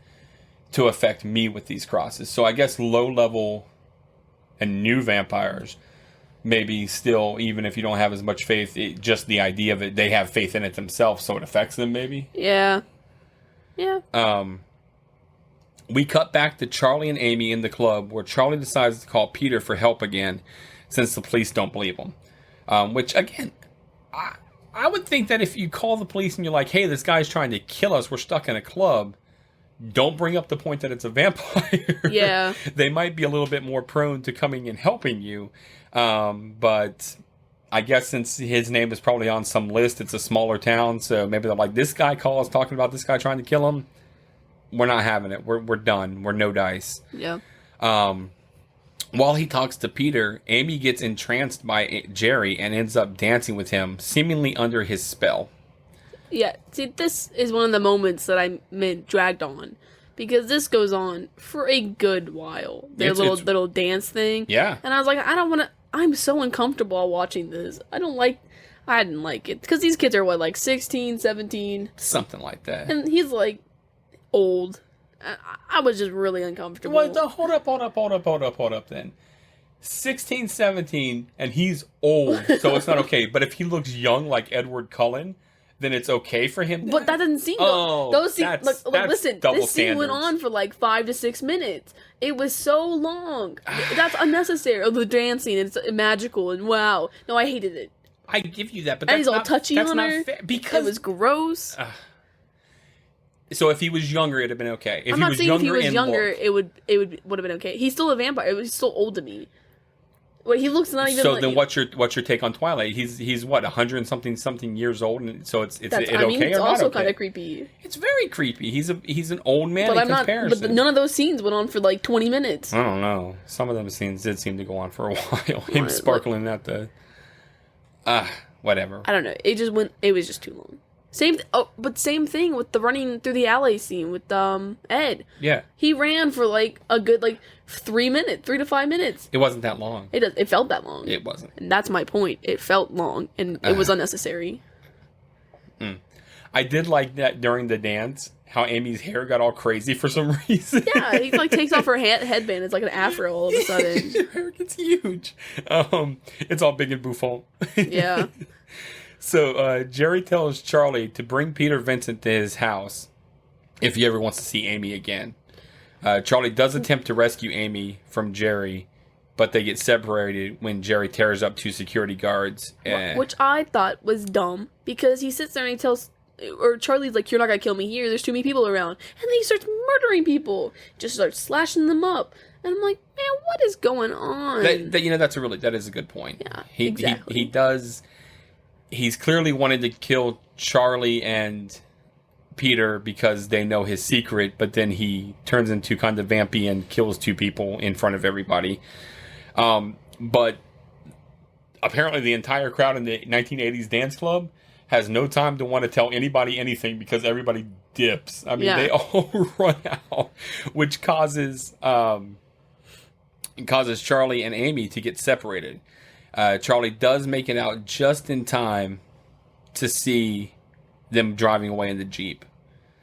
to affect me with these crosses. So I guess low level and new vampires, maybe still, even if you don't have as much faith, just the idea of it, they have faith in it themselves, so it affects them maybe. Yeah. We cut back to Charley and Amy in the club, where Charley decides to call Peter for help again, since the police don't believe him. Which, again, I would think that if you call the police and you're like, hey, this guy's trying to kill us, we're stuck in a club, don't bring up the point that it's a vampire. Yeah. They might be a little bit more prone to coming and helping you. But I guess since his name is probably on some list, it's a smaller town, so maybe they're like, this guy calls talking about this guy trying to kill him. We're not having it. We're done. We're no dice. Yeah. While he talks to Peter, Amy gets entranced by Jerry and ends up dancing with him, seemingly under his spell. Yeah. See, this is one of the moments that I meant dragged on. Because this goes on for a good while. Their little dance thing. Yeah. And I was like, I don't want to... I'm so uncomfortable while watching this. I didn't like it. Because these kids are, what, like 16, 17? Something like that. And he's, like, old. I was just really uncomfortable. Well, hold up then. 16, 17, and he's old, so it's not okay. But if he looks young like Edward Cullen, then it's okay for him. But that doesn't seem... those scenes... Look, listen, this scene went on for like 5 to 6 minutes. It was so long. That's unnecessary. Oh, the dancing, it's magical, and wow. No, I hated it. I give you that, but and that's he's all touchy on her. Fair, because it was gross. So if he was younger, it'd have been okay. I'm not saying if he was younger, it would have been okay. He's still a vampire. He's still old to me. Wait, he looks not even. So like, then, what's your take on Twilight? He's what 100 and something years old, and so it's okay or not okay? It's also kind of creepy. It's very creepy. He's an old man but in comparison. But none of those scenes went on for like 20 minutes. I don't know. Some of them scenes did seem to go on for a while. Him sparkling at the whatever. I don't know. It just went. It was just too long. Same thing with the running through the alley scene with Ed. Yeah. He ran for like a good 3 to 5 minutes. It wasn't that long. It felt that long. It wasn't. And that's my point. It felt long and it was unnecessary. I did like that during the dance, how Amy's hair got all crazy for some reason. Yeah, he takes off her headband. It's like an afro all of a sudden. Her hair gets huge. It's all big and bouffant. Yeah. So Jerry tells Charley to bring Peter Vincent to his house if he ever wants to see Amy again. Charley does attempt to rescue Amy from Jerry, but they get separated when Jerry tears up 2 security guards. Which I thought was dumb, because he sits there and he tells... Or Charlie's like, you're not going to kill me here, there's too many people around. And then he starts murdering people. Just starts slashing them up. And I'm like, man, what is going on? That is a good point. Yeah, exactly. He does... He's clearly wanted to kill Charley and Peter because they know his secret, but then he turns into kind of vampy and kills 2 people in front of everybody. But apparently the entire crowd in the 1980s dance club has no time to want to tell anybody anything because everybody dips. I mean, They all run out, which causes Charley and Amy to get separated. Charley does make it out just in time to see them driving away in the Jeep.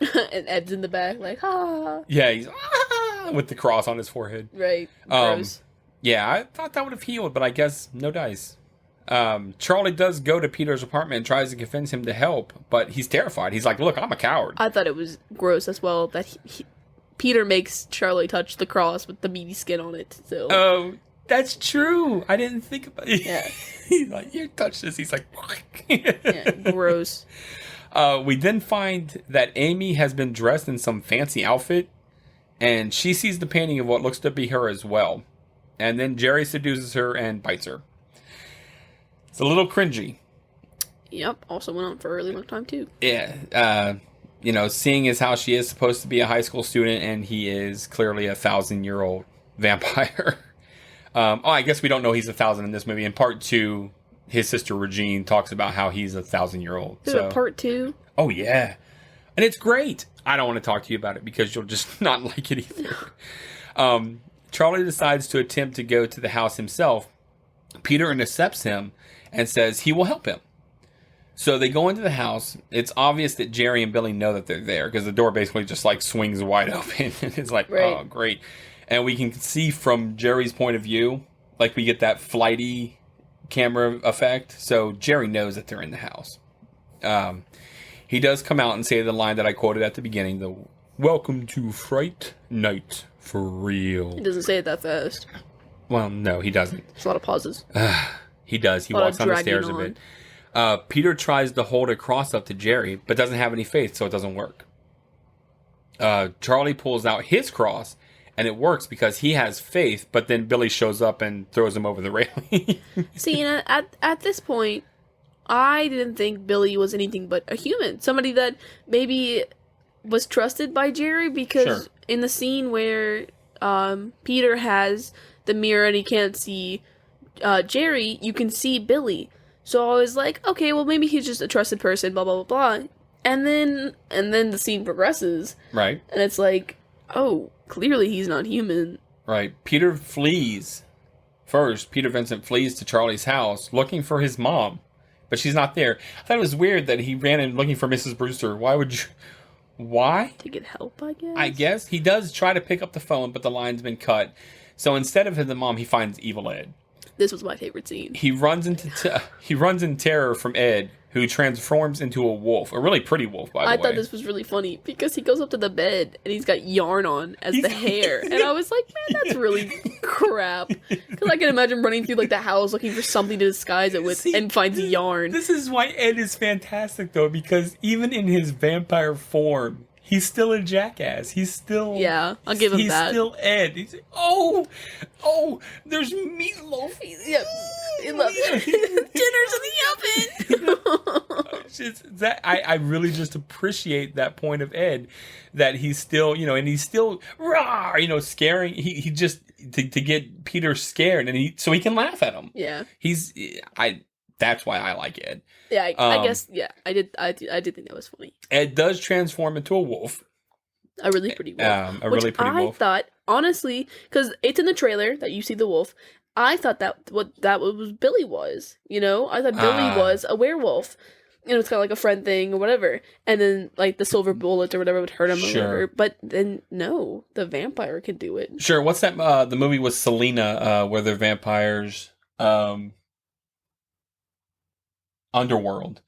And Ed's in the back, like, ah. Yeah, he's with the cross on his forehead. Right. Gross. Yeah, I thought that would have healed, but I guess no dice. Charley does go to Peter's apartment and tries to convince him to help, but he's terrified. He's like, look, I'm a coward. I thought it was gross as well that Peter makes Charley touch the cross with the meaty skin on it. So. Oh, that's true. I didn't think about it. Yeah. He's like, here, touch this. He's like, yeah, gross. We then find that Amy has been dressed in some fancy outfit, and she sees the painting of what looks to be her as well. And then Jerry seduces her and bites her. It's a little cringy. Yep. Also went on for a really long time, too. Yeah. Seeing as how she is supposed to be a high school student, and he is clearly 1,000-year-old vampire. I guess we don't know he's 1,000 in this movie. In part 2, his sister Regine talks about how he's 1,000-year-old. So part 2? Oh, yeah. And it's great. I don't want to talk to you about it because you'll just not like it either. Charley decides to attempt to go to the house himself. Peter intercepts him and says he will help him. So they go into the house. It's obvious that Jerry and Billy know that they're there because the door basically just like swings wide open. And it's like, Right. oh, great. And we can see from Jerry's point of view, like we get that flighty camera effect. So Jerry knows that they're in the house. He does come out and say the line that I quoted at the beginning, the "Welcome to Fright Night for real." He doesn't say it that fast. Well, no, he doesn't. There's a lot of pauses. He does. He A lot walks of on the dragging stairs a bit. Peter tries to hold a cross up to Jerry, but doesn't have any faith, so it doesn't work. Charley pulls out his cross, and it works because he has faith, but then Billy shows up and throws him over the railing. See, and at this point, I didn't think Billy was anything but a human. Somebody that maybe was trusted by Jerry because Sure. in the scene where Peter has the mirror and he can't see Jerry, you can see Billy. So I was like, okay, well maybe he's just a trusted person, blah blah blah blah. And then the scene progresses, Right. and it's like, oh, clearly he's not human. Right. Peter flees. First, Peter Vincent flees to Charlie's house looking for his mom, but she's not there. I thought it was weird that he ran in looking for Mrs. Brewster. Why would you... Why? To get help, I guess. I guess. He does try to pick up the phone, but the line's been cut. So instead of the mom, he finds Evil Ed. This was my favorite scene. He runs in terror from Ed, who transforms into a wolf. A really pretty wolf, by the way. I thought this was really funny because he goes up to the bed and he's got yarn on as the hair. And I was like, man, that's really crap. Because I can imagine running through like the house looking for something to disguise it with and finds yarn. This is why Ed is fantastic, though, because even in his vampire form, he's still a jackass. He's still... Yeah, I'll give him that. He's still Ed. He's oh, there's meatloaf. Yep. Dinner's in the oven. It's just that I really just appreciate that point of Ed, that he's still, and he's still rah, scaring. He just to get Peter scared, and so he can laugh at him. Yeah. That's why I like Ed. Yeah, I guess. Yeah, I did think that was funny. Ed does transform into a wolf. A really pretty wolf. Really pretty wolf. I thought, honestly, because it's in the trailer that you see the wolf. I thought that was Billy was. I thought Billy was a werewolf. It's kind of like a friend thing or whatever. And then like the silver bullet or whatever would hurt him or whatever. But then no, the vampire could do it. Sure. What's that? The movie with Selena, where they're vampires. Underworld.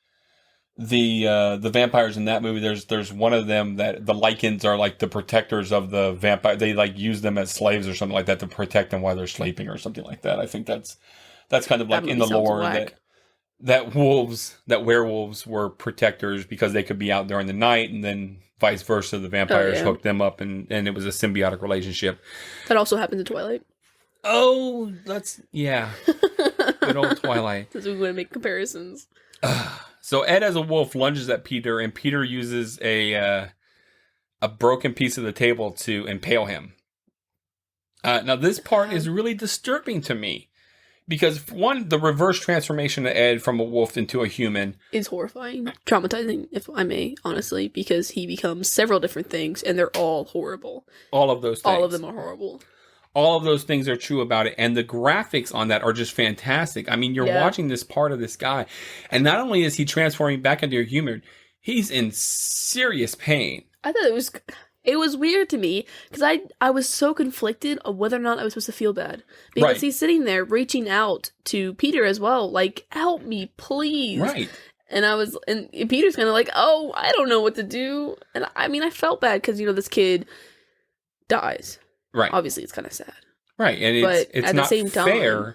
The vampires in that movie, there's one of them that the Lycans are like the protectors of the vampire. They like use them as slaves or something like that to protect them while they're sleeping or something like that. I think that's kind of like in the lore that werewolves were protectors because they could be out during the night, and then vice versa, the vampires hooked them up, and it was a symbiotic relationship. That also happens in Twilight. Oh, good old Twilight. Because we want to make comparisons. So Ed as a wolf lunges at Peter, and Peter uses a broken piece of the table to impale him. Now this part is really disturbing to me because one, the reverse transformation of Ed from a wolf into a human is horrifying, traumatizing, if I may, honestly, because he becomes several different things, and they're all horrible. All of those things. All of them are horrible. All of those things are true about it. And the graphics on that are just fantastic. I mean, you're watching this part of this guy. And not only is he transforming back into a human, he's in serious pain. I thought it was weird to me because I was so conflicted of whether or not I was supposed to feel bad. Because he's sitting there reaching out to Peter as well. Like, help me, please. Right. And Peter's kind of like, oh, I don't know what to do. And I mean, I felt bad because, this kid dies. Right. Obviously, it's kind of sad. Right, and it's at not the same fair. Time,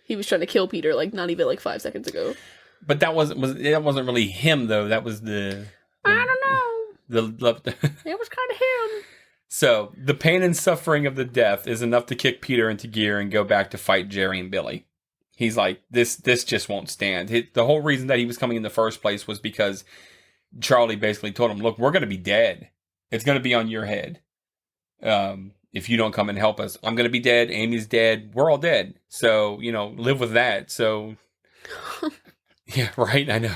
he was trying to kill Peter, like, not even, 5 seconds ago. But that wasn't really him, though. That was the I don't know. It was kind of him. So, the pain and suffering of the death is enough to kick Peter into gear and go back to fight Jerry and Billy. He's like, this just won't stand. The whole reason that he was coming in the first place was because Charley basically told him, look, we're going to be dead. It's going to be on your head. If you don't come and help us, I'm going to be dead. Amy's dead. We're all dead. So, live with that. So, yeah, right. I know.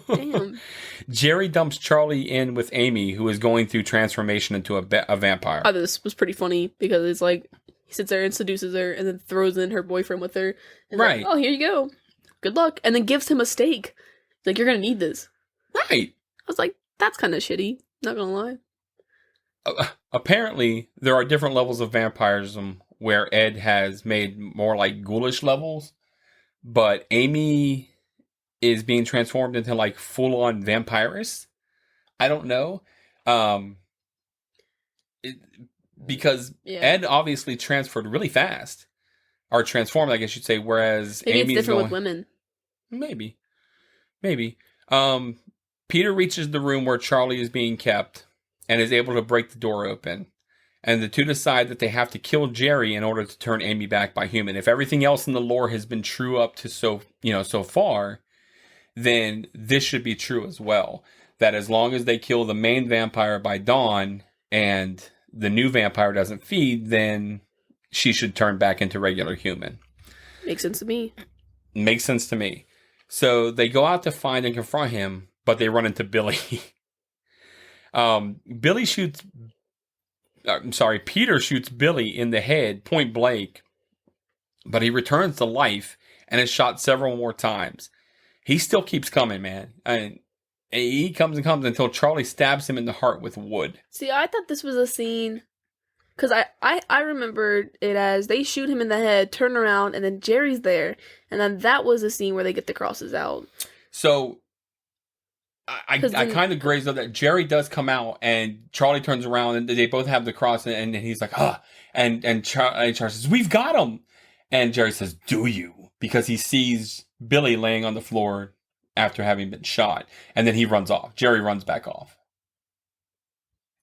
Damn. Jerry dumps Charley in with Amy, who is going through transformation into a vampire. I thought this was pretty funny because it's like he sits there and seduces her and then throws in her boyfriend with her. And right. Like, oh, here you go. Good luck. And then gives him a steak. Like, you're gonna need this. Right. I was like, that's kind of shitty. Not gonna lie. Apparently, there are different levels of vampirism where Ed has made more like ghoulish levels, but Amy is being transformed into like full-on vampirist. I don't know. Because Ed obviously transferred really fast. Or transformed, I guess you'd say, whereas Maybe Amy's it's different with women. Maybe. Peter reaches the room where Charley is being kept and is able to break the door open. And the two decide that they have to kill Jerry in order to turn Amy back by human. If everything else in the lore has been true up to so far, then this should be true as well. That as long as they kill the main vampire by dawn and the new vampire doesn't feed, then she should turn back into regular human. Makes sense to me. Makes sense to me. So they go out to find and confront him, but they run into Billy. Peter shoots Billy in the head, point blank, but he returns to life and is shot several more times. He still keeps coming, man. And he comes and comes until Charley stabs him in the heart with wood. See, I thought this was a scene, because I remembered it as they shoot him in the head, turn around, and then Jerry's there. And then that was a scene where they get the crosses out. So, I kind of grazed up that Jerry does come out, and Charley turns around, and they both have the cross, and he's like, and Charley says, "We've got him!" And Jerry says, "Do you?" Because he sees Billy laying on the floor after having been shot. And then he runs off. Jerry runs back off.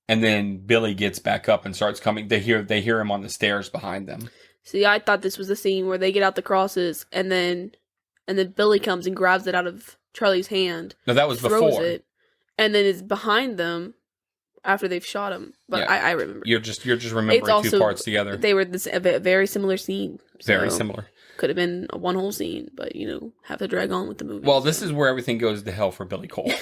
And then Billy gets back up and starts coming. They hear him on the stairs behind them. See, I thought this was the scene where they get out the crosses and then Billy comes and grabs it out of Charlie's hand. No, that was throws before. It, and then is behind them after they've shot him. But yeah, I remember. You're just remembering two parts together. They were a very similar scene. Very similar. Could have been one whole scene, but have to drag on with the movie. Well, this is where everything goes to hell for Billy Cole.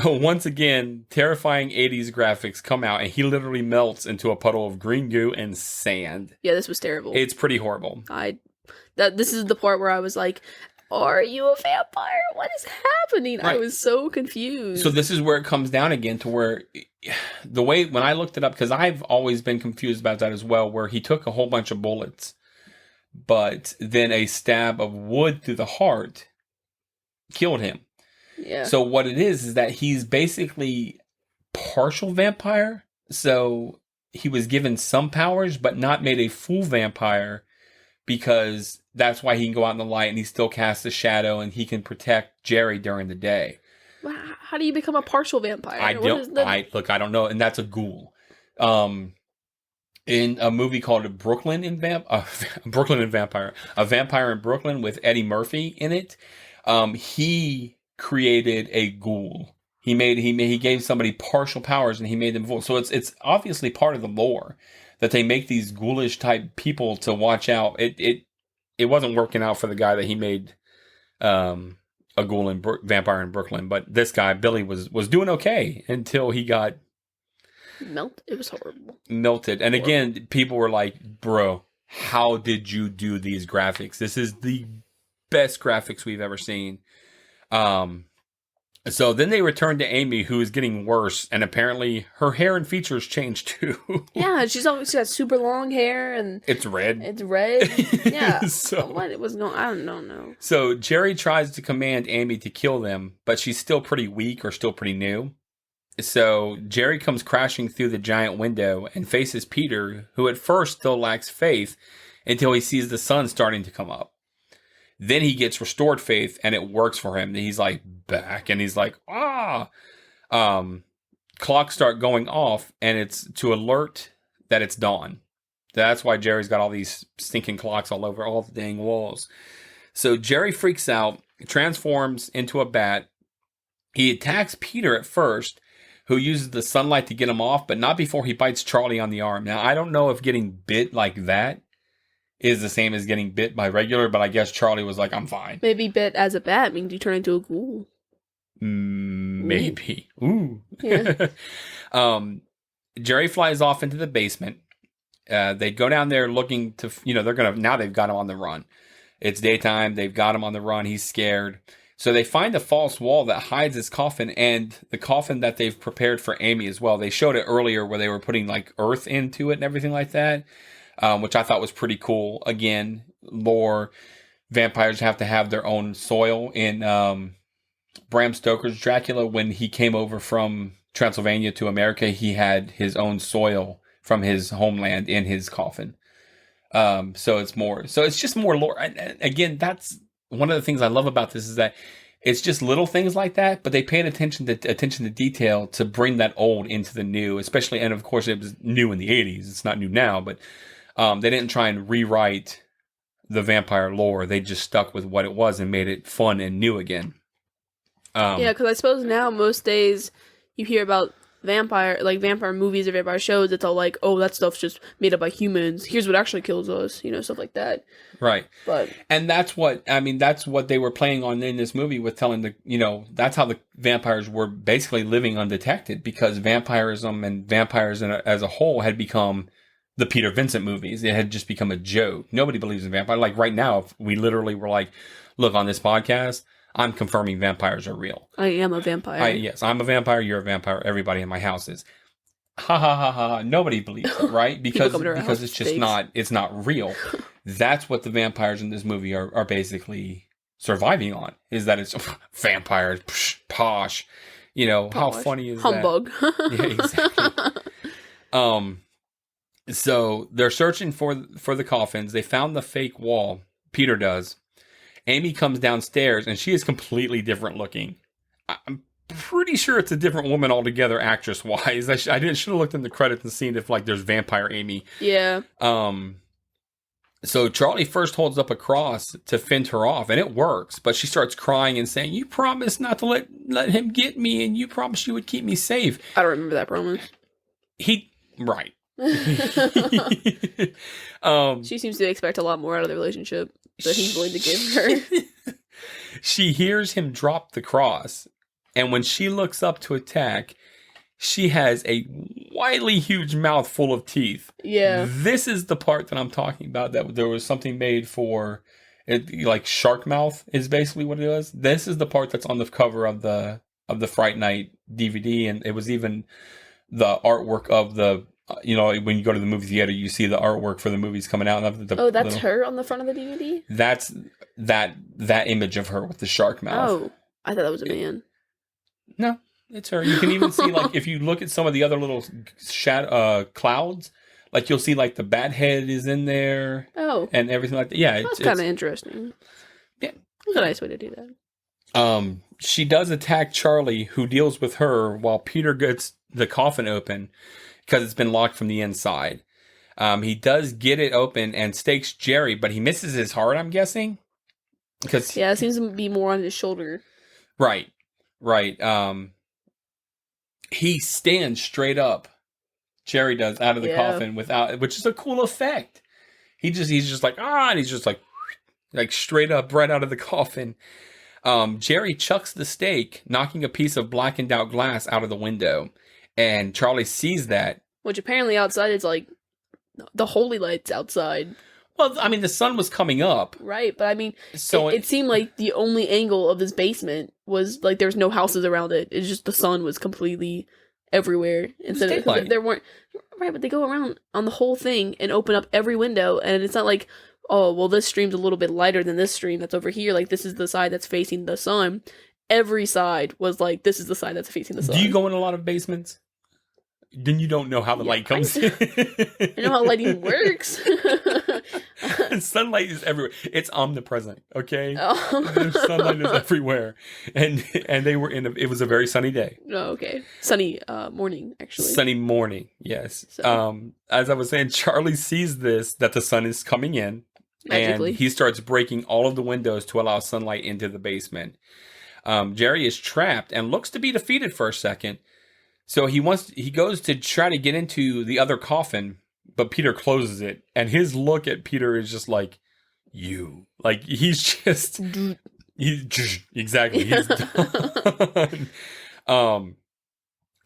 Once again, terrifying 80s graphics come out, and he literally melts into a puddle of green goo and sand. Yeah, this was terrible. It's pretty horrible. This is the part where I was like, are you a vampire? What is happening? Right. I was so confused. So this is where it comes down again to where the way, when I looked it up, because I've always been confused about that as well, where he took a whole bunch of bullets, but then a stab of wood through the heart killed him. Yeah. So what it is that he's basically partial vampire. So he was given some powers, but not made a full vampire, because that's why he can go out in the light and he still casts a shadow and he can protect Jerry during the day. How do you become a partial vampire? I don't know. And that's a ghoul. In a movie called Brooklyn and Vampire, A Vampire in Brooklyn with Eddie Murphy in it, he created a ghoul. He gave somebody partial powers and he made them full. So it's obviously part of the lore that they make these ghoulish type people to watch out. It wasn't working out for the guy that he made a ghoul and vampire in Brooklyn, but this guy Billy was doing okay until he got melted. It was horrible. Melted. And again, people were like, "Bro, how did you do these graphics? This is the best graphics we've ever seen." So then they returned to Amy, who is getting worse, and apparently her hair and features changed too. Yeah, she's got super long hair, and it's red. It's red. Yeah. So what it was going? I don't know. So Jerry tries to command Amy to kill them, but she's still pretty weak or still pretty new. So Jerry comes crashing through the giant window and faces Peter, who at first still lacks faith until he sees the sun starting to come up. Then he gets restored faith and it works for him. He's like back and he's like, clocks start going off and it's to alert that it's dawn. That's why Jerry's got all these stinking clocks all over all the dang walls. So Jerry freaks out, transforms into a bat. He attacks Peter at first, who uses the sunlight to get him off, but not before he bites Charley on the arm. Now, I don't know if getting bit like that is the same as getting bit by regular, but I guess Charley was like, I'm fine. Maybe bit as a bat means you turn into a ghoul. Maybe. Ooh. Yeah. Jerry flies off into the basement. They go down there looking to, now they've got him on the run. It's daytime. They've got him on the run. He's scared. So they find a false wall that hides his coffin and the coffin that they've prepared for Amy as well. They showed it earlier where they were putting like earth into it and everything like that, which I thought was pretty cool. Again, lore, vampires have to have their own soil. In Bram Stoker's Dracula, when he came over from Transylvania to America, he had his own soil from his homeland in his coffin. So it's just more lore. Again, that's one of the things I love about this, is that it's just little things like that, but they paid attention to detail to bring that old into the new, especially, and of course it was new in the 80s. It's not new now, but they didn't try and rewrite the vampire lore. They just stuck with what it was and made it fun and new again. Yeah, because I suppose now most days you hear about vampire movies or vampire shows. It's all like, oh, that stuff's just made up by humans. Here's what actually kills us, stuff like that. Right. But and that's what they were playing on in this movie with telling that's how the vampires were basically living undetected, because vampirism and vampires as a whole had become the Peter Vincent movies. It had just become a joke. Nobody believes in vampires. Like right now, if we literally were like, look, on this podcast, I'm confirming vampires are real. I am a vampire. Yes, I'm a vampire. You're a vampire. Everybody in my house is. Ha ha ha ha. Nobody believes it, right? Because it's just it's not real. That's what the vampires in this movie are basically surviving on, is that it's vampires, posh. How funny is Humbug. that? Yeah, exactly. So they're searching for the coffins. They found the fake wall. Peter does. Amy comes downstairs, and she is completely different looking. I'm pretty sure it's a different woman altogether, actress-wise. I should have looked in the credits and seen if there's vampire Amy. Yeah. So Charley first holds up a cross to fend her off, and it works. But she starts crying and saying, "You promised not to let him get me, and you promised you would keep me safe." I don't remember that promise. Right. She seems to expect a lot more out of the relationship that he's willing to give her. She hears him drop the cross, and when she looks up to attack, she has a wildly huge mouth full of teeth. Yeah. This is the part that I'm talking about, that there was something made for it, like shark mouth is basically what it was. This is the part that's on the cover of the Fright Night DVD, and it was even the artwork of the when you go to the movie theater, you see the artwork for the movies coming out. That's her on the front of the DVD? That's that image of her with the shark mouth. Oh, I thought that was a man. No, it's her. You can even see, if you look at some of the other little clouds, you'll see the bat head is in there. Oh. And everything like that. Yeah. That's kind of interesting. Yeah. It's a nice way to do that. She does attack Charley, who deals with her while Peter gets the coffin open, because it's been locked from the inside. He does get it open and stakes Jerry, but he misses his heart, I'm guessing. It seems to be more on his shoulder. Right. He stands straight up. Jerry does, out of the coffin which is a cool effect. He's just and he's just like straight up right out of the coffin. Jerry chucks the stake, knocking a piece of blackened out glass out of the window. And Charley sees that. Which apparently outside is the holy lights outside. Well, the sun was coming up. Right, but it seemed like the only angle of this basement was there was no houses around it. It's just the sun was completely everywhere. Instead of there weren't. Right, but they go around on the whole thing and open up every window, and it's not like, oh, well, this stream's a little bit lighter than this stream that's over here. This is the side that's facing the sun. Every side was this is the side that's facing the sun. Do you go in a lot of basements? Then you don't know how the light comes in. I know how lighting works. Sunlight is everywhere. It's omnipresent, okay? Oh. Sunlight is everywhere. And they were it was a very sunny day. Oh, okay. Sunny morning, actually. Sunny morning, yes. So. As I was saying, Charley sees that the sun is coming in. Magically. And he starts breaking all of the windows to allow sunlight into the basement. Jerry is trapped and looks to be defeated for a second. So he goes to try to get into the other coffin, but Peter closes it. And his look at Peter is just you. Exactly. He's done.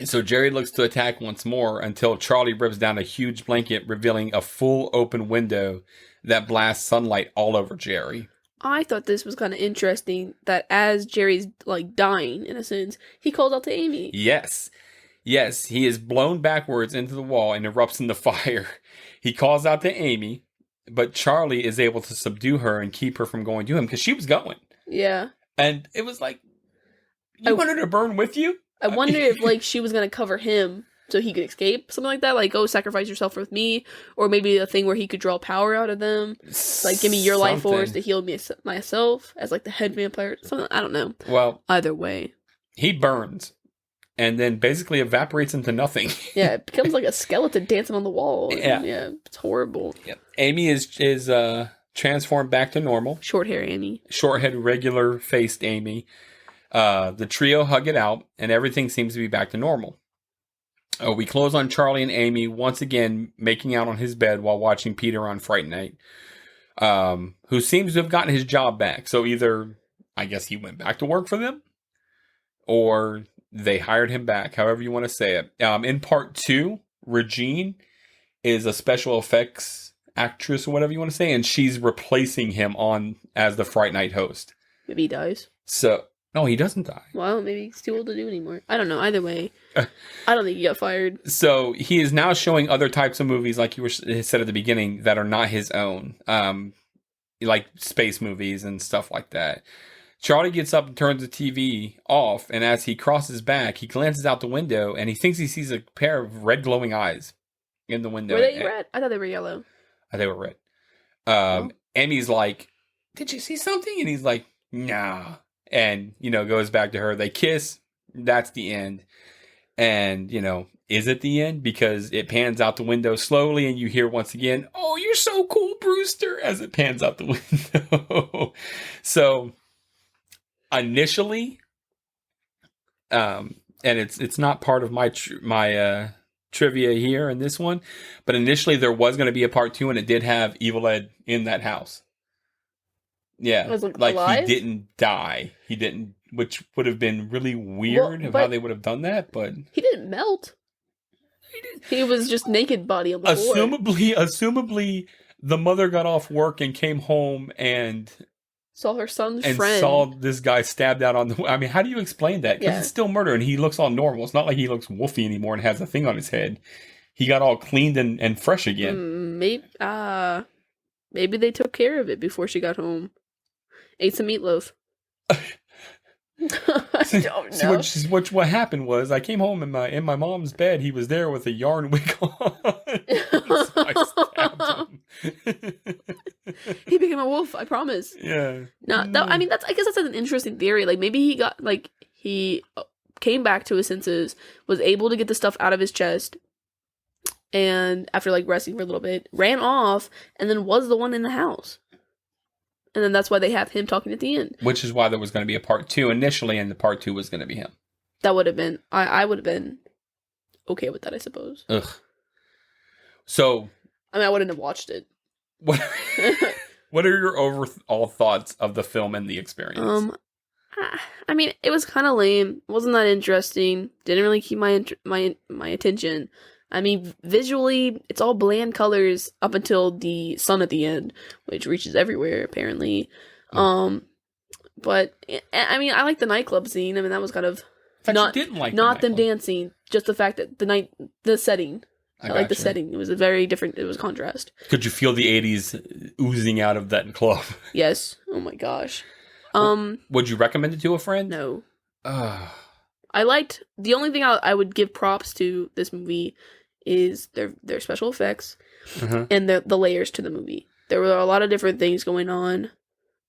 So Jerry looks to attack once more until Charley rips down a huge blanket, revealing a full open window that blasts sunlight all over Jerry. I thought this was kind of interesting that as Jerry's like dying in a sense, he calls out to Amy. Yes. Yes, he is blown backwards into the wall and erupts into fire. He calls out to Amy, but Charley is able to subdue her and keep her from going to him because she was going. Yeah. And it was like, you want her to burn with you? I wonder if like she was going to cover him so he could escape, something like that. Like, oh, sacrifice yourself with me. Or maybe a thing where he could draw power out of them. Like, give me your life force to heal me myself as like the head vampire. Something, I don't know. Well, either way. He burns. And then basically evaporates into nothing. Yeah, it becomes like a skeleton dancing on the wall. Yeah. Yeah, it's horrible. Yeah. Amy is transformed back to normal. Short hair Amy. Short-head, regular-faced Amy. The trio hug it out, and everything seems to be back to normal. We close on Charley and Amy once again making out on his bed while watching Peter on Fright Night, who seems to have gotten his job back. So either, I guess he went back to work for them, or they hired him back, however you want to say it. In part 2, Regine is a special effects actress, or whatever you want to say, and she's replacing him as the Fright Night host. Maybe he dies. So, no, he doesn't die. Well, maybe he's too old to do anymore. I don't know. Either way, I don't think he got fired. So he is now showing other types of movies, like you said at the beginning, that are not his own, like space movies and stuff like that. Charley gets up and turns the TV off, and as he crosses back, he glances out the window, and he thinks he sees a pair of red glowing eyes in the window. Were they red? I thought they were yellow. They were red. Amy's like, did you see something? And he's like, nah. And, goes back to her. They kiss. That's the end. And, is it the end? Because it pans out the window slowly, and you hear once again, oh, you're so cool, Brewster, as it pans out the window. So initially, and it's not part of my trivia here in this one, but initially there was going to be a part 2, and it did have Evil Ed in that house. Yeah, like alive? He didn't die. He didn't, which would have been really weird of how they would have done that. But he didn't melt. He was just naked body on the floor. Assumably, the mother got off work and came home and saw her son's and friend. Saw this guy stabbed out on the... I mean, how do you explain that? Because it's still murder, and he looks all normal. It's not like he looks woofy anymore and has a thing on his head. He got all cleaned and fresh again. Maybe they took care of it before she got home. Ate some meatloaf. I don't know. So what happened was, I came home in my mom's bed. He was there with a yarn wig on. So I stabbed him. He became a wolf. I promise. Yeah. No, I mean I guess that's an interesting theory. Like maybe he came back to his senses, was able to get the stuff out of his chest, and after resting for a little bit, ran off, and then was the one in the house. And then that's why they have him talking at the end. Which is why there was going to be a part 2 initially, and the part 2 was going to be him. That would have been... I would have been okay with that, I suppose. Ugh. So... I mean, I wouldn't have watched it. What are your overall thoughts of the film and the experience? I mean, it was kind of lame. Wasn't that interesting. Didn't really keep my attention. I mean, visually, it's all bland colors up until the sun at the end, which reaches everywhere, apparently. But, I mean, I like the nightclub scene. I mean, that was kind of... Not them dancing, just the fact that the setting. I like the setting. It was a very different... It was contrast. Could you feel the 80s oozing out of that club? Yes. Oh my gosh. Would you recommend it to a friend? No. I liked... The only thing I would give props to this movie is their special effects and the layers to the movie. There were a lot of different things going on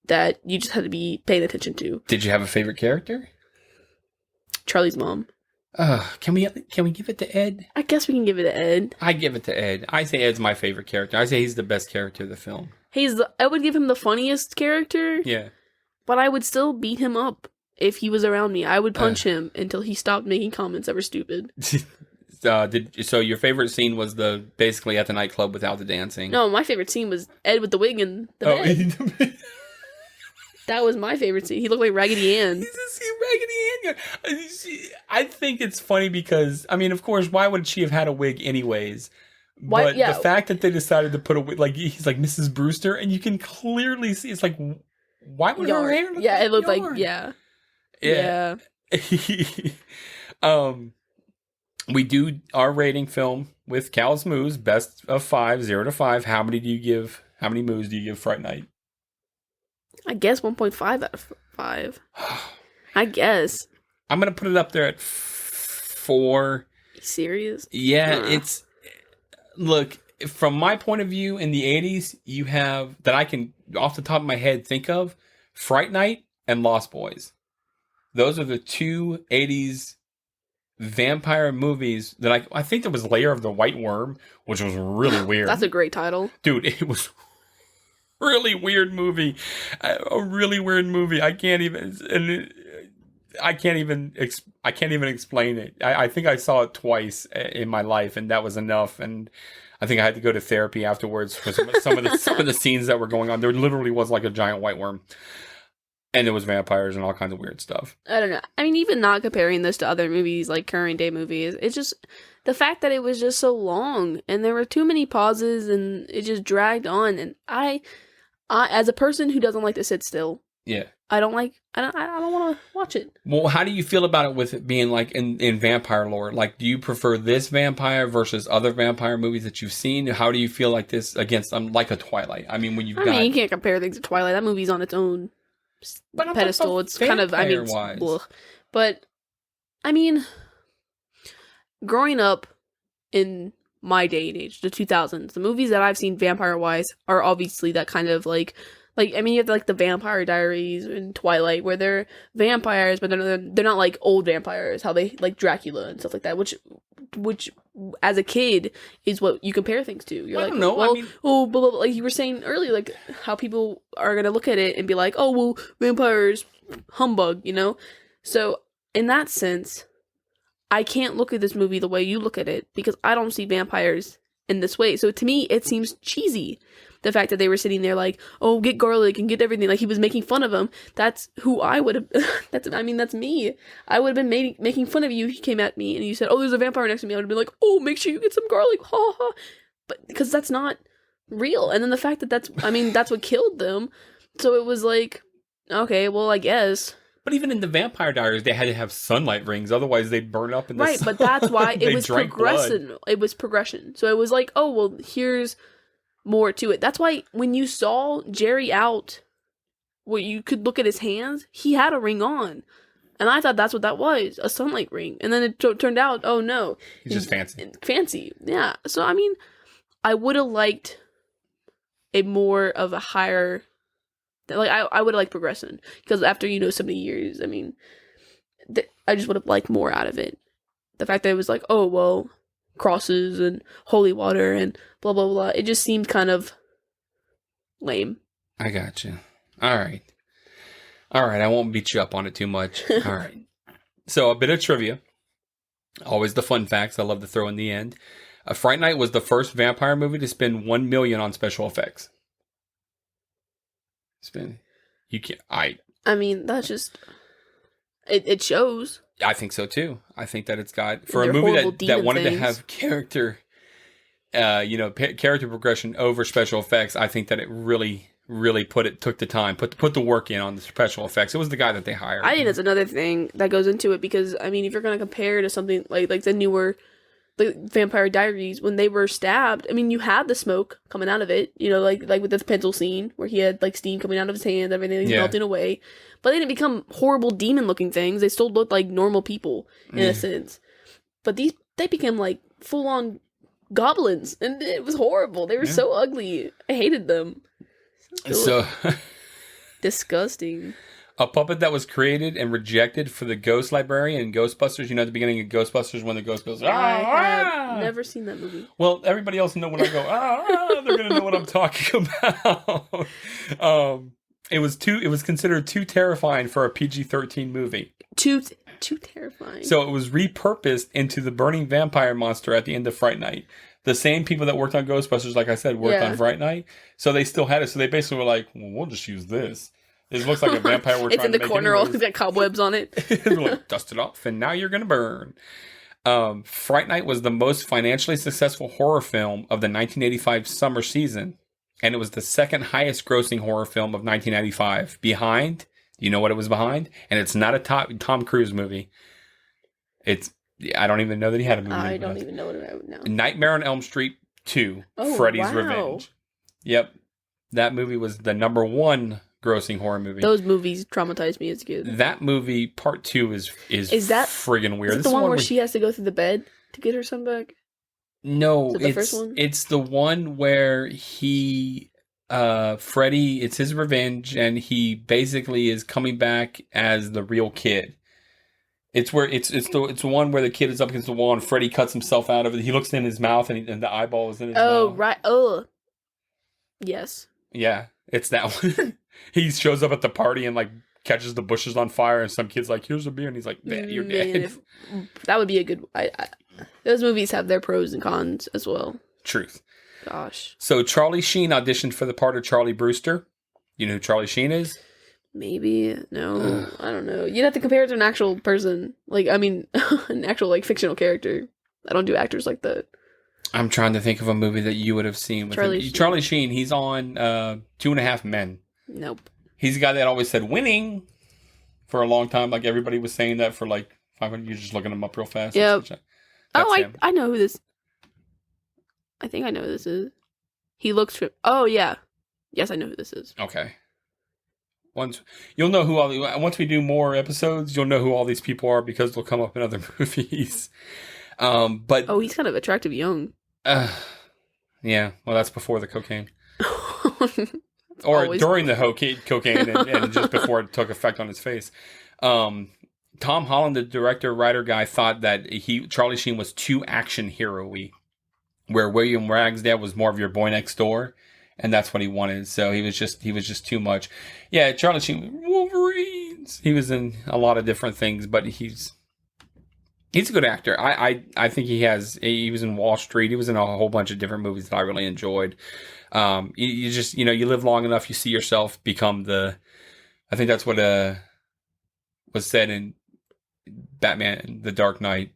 that you just had to be paying attention to. Did you have a favorite character? Charlie's mom. Can we give it to Ed? I guess we can give it to Ed. I give it to Ed. I say Ed's my favorite character. I say he's the best character of the film. I would give him the funniest character. Yeah. But I would still beat him up if he was around me. I would punch him until he stopped making comments that were stupid. So your favorite scene was basically at the nightclub without the dancing? No, my favorite scene was Ed with the wig and the bed. That was my favorite scene. He looked like Raggedy Ann. He's a Raggedy Ann. I think it's funny because, I mean, of course, why would she have had a wig anyways? But the fact that they decided to put a wig, he's like Mrs. Brewster, and you can clearly see, it's like, Why would her hair look yeah, like it looked yarn? like yeah. We do our rating film with Cal's moves, best of 5, 0 to 5. How many moves do you give Fright Night? I guess 1.5 out of 5. I guess. I'm gonna put it up there at 4. Serious? Yeah, look, from my point of view, in the 80s, you have, that I can, off the top of my head, think of, Fright Night and Lost Boys. Those are the 2 80s vampire movies that I think there was Lair of the White Worm, which was really weird. That's a great title. Dude, it was really weird movie. A really weird movie. I can't even explain it. I think I saw it twice in my life, and that was enough. And I think I had to go to therapy afterwards for some of the scenes that were going on. There literally was like a giant white worm, and there was vampires and all kinds of weird stuff. I don't know. I mean, even not comparing this to other movies, like current day movies, it's just the fact that it was just so long, and there were too many pauses, and it just dragged on. And I as a person who doesn't like to sit still, yeah, I don't want to watch it. Well, how do you feel about it with it being like in vampire lore? Like, do you prefer this vampire versus other vampire movies that you've seen? How do you feel like this against like a Twilight? I mean, when you've you can't compare things to Twilight. That movie's on its own pedestal. It's kind of, but I mean, growing up in my day and age, the 2000s, the movies that I've seen vampire wise are obviously that kind of like I mean, you have like the Vampire Diaries and Twilight, where they're vampires, but they're not like old vampires, how they like Dracula and stuff like that. Which as a kid is what you compare things to. You're like, well, I mean, blah, blah, blah, like you were saying earlier, like how people are gonna look at it and be like, oh, well, vampires, humbug, you know. So in that sense, I can't look at this movie the way you look at it because I don't see vampires in this way. So to me, it seems cheesy. The fact that they were sitting there like, oh, get garlic and get everything. Like, he was making fun of him. That's who I would have... that's me. I would have been making fun of you if you came at me and you said, oh, there's a vampire next to me. I would have been like, oh, make sure you get some garlic. Ha, ha. But because that's not real. And then the fact that that's what killed them. So it was like, okay, well, I guess... But even in the Vampire Diaries, they had to have sunlight rings. Otherwise, they'd burn up in the sun. Right, but that's why it was progression. Blood. It was progression. So it was like, oh, well, here's more to it. That's why when you saw Jerry out, where you could look at his hands, he had a ring on. And I thought that's what that was, a sunlight ring. And then it turned out, oh, no. He's just fancy. Fancy, yeah. So, I mean, I would have liked a more of a higher... Like, I would have liked progression. Because after, so many years, I mean, I just would have liked more out of it. The fact that it was like, oh, well, crosses and holy water and blah, blah, blah. It just seemed kind of lame. I got you. All right. I won't beat you up on it too much. All right. So, a bit of trivia. Always the fun facts I love to throw in the end. Fright Night was the first vampire movie to spend $1 million on special effects. I mean, that's just it shows. I think so too. I think that it's got, for a movie that wanted to have character character progression over special effects, I think that it really took the time, put the work in on the special effects. It was the guy that they hired. I think that's another thing that goes into it, because I mean, if you're going to compare to something like the newer Vampire Diaries, when they were stabbed, I mean, you had the smoke coming out of it, like with the pencil scene where he had like steam coming out of his hands, everything melting away. But they didn't become horrible demon looking things. They still looked like normal people in a sense. But they became like full on goblins, and it was horrible. They were so ugly. I hated them. So disgusting. A puppet that was created and rejected for the Ghost Librarian in Ghostbusters. At the beginning of Ghostbusters when the ghost goes, I have never seen that movie. Well, everybody else know when I go, they're going to know what I'm talking about. It was considered too terrifying for a PG-13 movie. Too terrifying. So it was repurposed into the burning vampire monster at the end of Fright Night. The same people that worked on Ghostbusters, like I said, worked on Fright Night. So they still had it. So they basically were like, well, we'll just use this. It looks like a vampire we're trying to make. It's in the corner, it's got cobwebs on it. We're like, dust it off, and now you're going to burn. Fright Night was the most financially successful horror film of the 1985 summer season. And it was the second highest grossing horror film of 1995. Behind, you know what it was behind? And it's not a Tom Cruise movie. I don't even know that he had a movie. I don't even know what it is now. Nightmare on Elm Street 2, Oh, Freddy's wow. Revenge. Yep. That movie was the number 1 grossing horror movie. Those movies traumatized me as a kid. That movie, part 2, is that friggin' weird. Is it the one where she has to go through the bed to get her son back? No, Is it the first one? It's the one where he, Freddy, it's his revenge, and he basically is coming back as the real kid. It's the one where the kid is up against the wall and Freddy cuts himself out of it. He looks in his mouth and the eyeball is in his mouth. Oh, right. Oh, yes. Yeah, it's that one. He shows up at the party and like catches the bushes on fire, and some kid's like, "Here's a beer," and he's like, "You're dead." That would be a good. Those movies have their pros and cons as well. Truth. Gosh. So Charlie Sheen auditioned for the part of Charlie Brewster. You know who Charlie Sheen is? Maybe. No. I don't know. You'd have to compare it to an actual person. Like, I mean, an actual, like, fictional character. I don't do actors like that. I'm trying to think of a movie that you would have seen with him. Charlie Sheen, he's on 2.5 Men. Nope. He's the guy that always said winning for a long time. Like, everybody was saying that for, like, 500. You're just looking him up real fast. Yep. I know who this... I think I know who this is. He looks... Oh, yeah. Yes, I know who this is. Okay. Once we do more episodes, you'll know who all these people are because they'll come up in other movies. But he's kind of attractive young. Yeah, well, that's before the cocaine, or during the cocaine, and just before it took effect on his face. Tom Holland, the director, writer guy, thought that Charlie Sheen was too action hero-y, where William Ragsdale was more of your boy next door. And that's what he wanted. So he was just too much. Yeah, Charlie Sheen, Wolverines. He was in a lot of different things, but he's a good actor. I think he was in Wall Street. He was in a whole bunch of different movies that I really enjoyed. You just, you live long enough, you see yourself become I think that's what was said in Batman, The Dark Knight.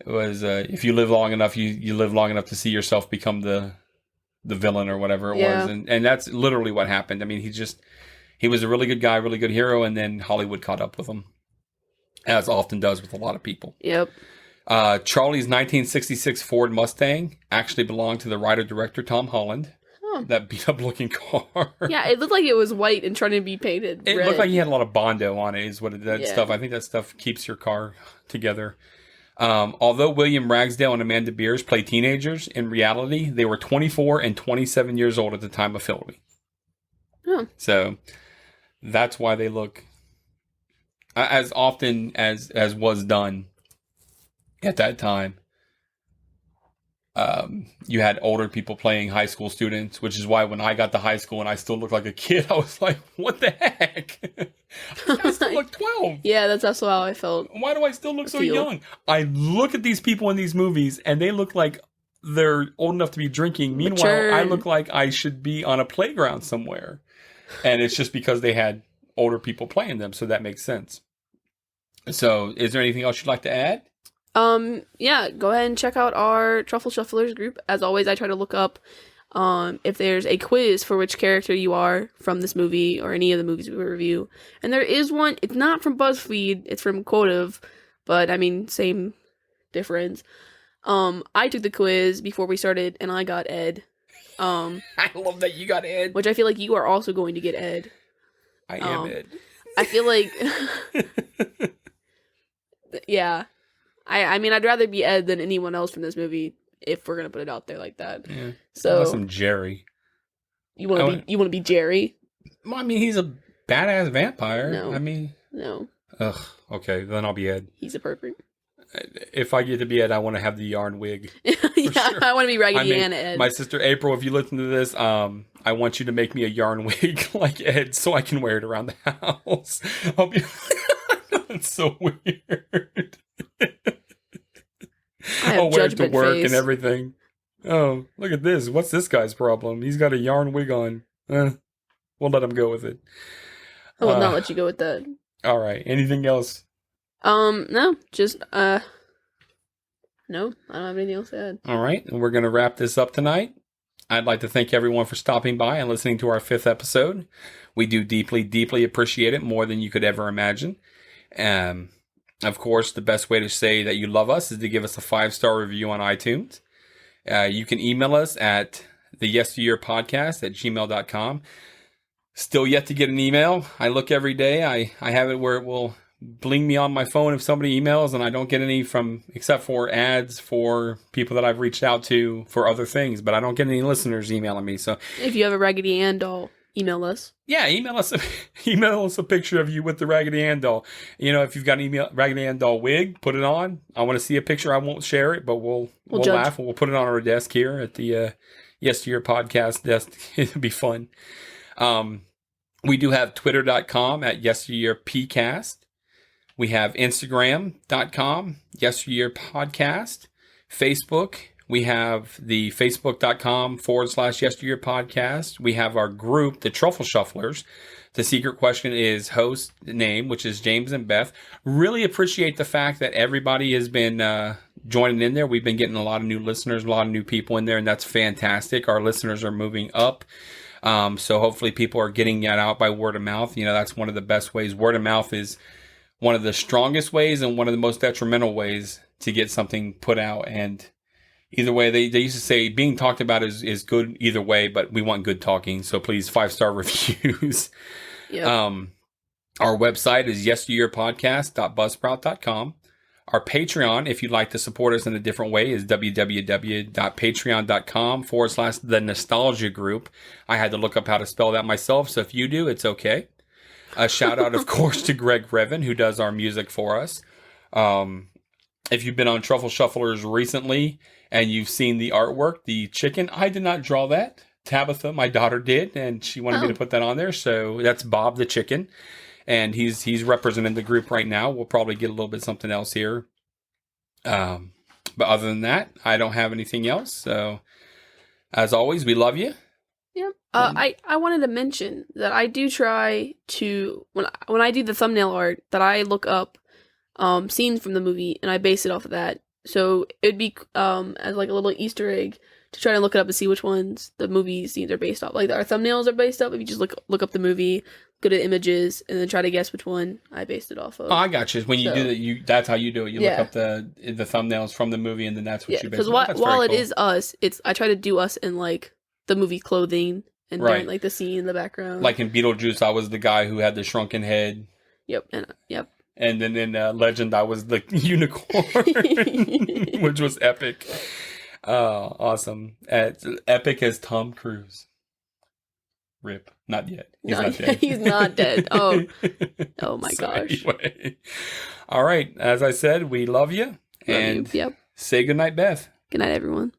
It was, if you live long enough, you live long enough to see yourself become the villain or whatever it was. And that's literally what happened. I mean, he was a really good guy, really good hero, and then Hollywood caught up with him, as often does with a lot of people. Yep. Charlie's 1966 Ford Mustang actually belonged to the writer-director Tom Holland. Huh. That beat-up-looking car. Yeah, it looked like it was white and trying to be painted red. It looked like he had a lot of Bondo on it, is what that stuff. I think that stuff keeps your car together. Although William Ragsdale and Amanda Beers play teenagers, in reality, they were 24 and 27 years old at the time of filming. Huh. So that's why they look as often as was done at that time. You had older people playing high school students, which is why when I got to high school and I still looked like a kid, I was like, what the heck? I still look 12. Yeah, that's also how I felt. Why do I still look so young? I look at these people in these movies and they look like they're old enough to be drinking. Meanwhile, Mature. I look like I should be on a playground somewhere. And it's just because they had older people playing them, so that makes sense. So, is there anything else you'd like to add? Yeah, go ahead and check out our Truffle Shufflers group. As always, I try to look up if there's a quiz for which character you are from this movie or any of the movies we review. And there is one. It's not from BuzzFeed. It's from Quotive, but I mean, same difference. I took the quiz before we started, and I got Ed. I love that you got Ed. Which I feel like you are also going to get Ed. I am Ed. I feel like... yeah. I mean, I'd rather be Ed than anyone else from this movie if we're gonna put it out there like that. Yeah. So unless I'm Jerry. You want to be Jerry? Well, I mean, he's a badass vampire. No. I mean, no. Ugh. Okay, then I'll be Ed. He's a perfect. If I get to be Ed, I want to have the yarn wig. Yeah, sure. I want to be Raggedy Ann Ed. My sister April, if you listen to this, I want you to make me a yarn wig like Ed, so I can wear it around the house. I'll be. That's so weird. I'll wear it to work and everything. Oh, look at this. What's this guy's problem? He's got a yarn wig on. We'll let him go with it. I will not let you go with that. All right. Anything else? No. Just, no. I don't have anything else to add. All right. And we're going to wrap this up tonight. I'd like to thank everyone for stopping by and listening to our 5th episode. We do deeply, deeply appreciate it, more than you could ever imagine. Of course, the best way to say that you love us is to give us a 5-star review on iTunes. You can email us at the Yesteryear Podcast at gmail.com. Still yet to get an email. I look every day. I have it where it will bling me on my phone if somebody emails, and I don't get any except for ads for people that I've reached out to for other things, but I don't get any listeners emailing me. So if you have a Raggedy Ann doll, email us. Yeah, email us a picture of you with the Raggedy Ann doll. If you've got an Raggedy Ann doll wig, put it on. I want to see a picture. I won't share it, but we'll laugh and we'll put it on our desk here at the Yesteryear Podcast desk. It'll be fun. We do have twitter.com at yesteryearpcast. We have instagram.com, Yesteryear Podcast. Facebook, we have the facebook.com/Yesteryear Podcast. We have our group, the Truffle Shufflers. The secret question is host name, which is James and Beth. Really appreciate the fact that everybody has been joining in there. We've been getting a lot of new listeners, a lot of new people in there, and that's fantastic. Our listeners are moving up. So hopefully people are getting that out by word of mouth. That's one of the best ways. Word of mouth is one of the strongest ways and one of the most detrimental ways to get something put out. And either way, they used to say being talked about is good either way, but we want good talking. So please, 5-star reviews. Yep. Our website is yesteryearpodcast.buzzsprout.com. Our Patreon, if you'd like to support us in a different way, is www.patreon.com/the nostalgia group. I had to look up how to spell that myself, so if you do, it's okay. A shout out, of course, to Greg Revan, who does our music for us. If you've been on Truffle Shufflers recently and you've seen the artwork, the chicken, I did not draw that. Tabitha, my daughter, did, and she wanted me to put that on there. So that's Bob the chicken. And he's representing the group right now. We'll probably get a little bit something else here. But other than that, I don't have anything else. So, as always, we love you. Yep. I wanted to mention that I do try to, when I do the thumbnail art, that I look up scenes from the movie and I base it off of that. So it'd be as like a little Easter egg to try to look it up and see which ones the movie scenes are based off. Like our thumbnails are based off. If you just look up the movie, go to images, and then try to guess which one I based it off of. Oh, I got you. When you do that, that's how you do it. You look up the thumbnails from the movie, and then that's what you base it off. Because while it is us, I try to do us in like the movie clothing and during, like the scene in the background. Like in Beetlejuice, I was the guy who had the shrunken head. Yep. And then in Legend, I was the unicorn, which was epic. Awesome. As epic as Tom Cruise. Rip. Not yet. He's not dead. He's not dead. Oh my gosh. Anyway. All right. As I said, we love you. Love you. Yep. Say goodnight, Beth. Good night, everyone.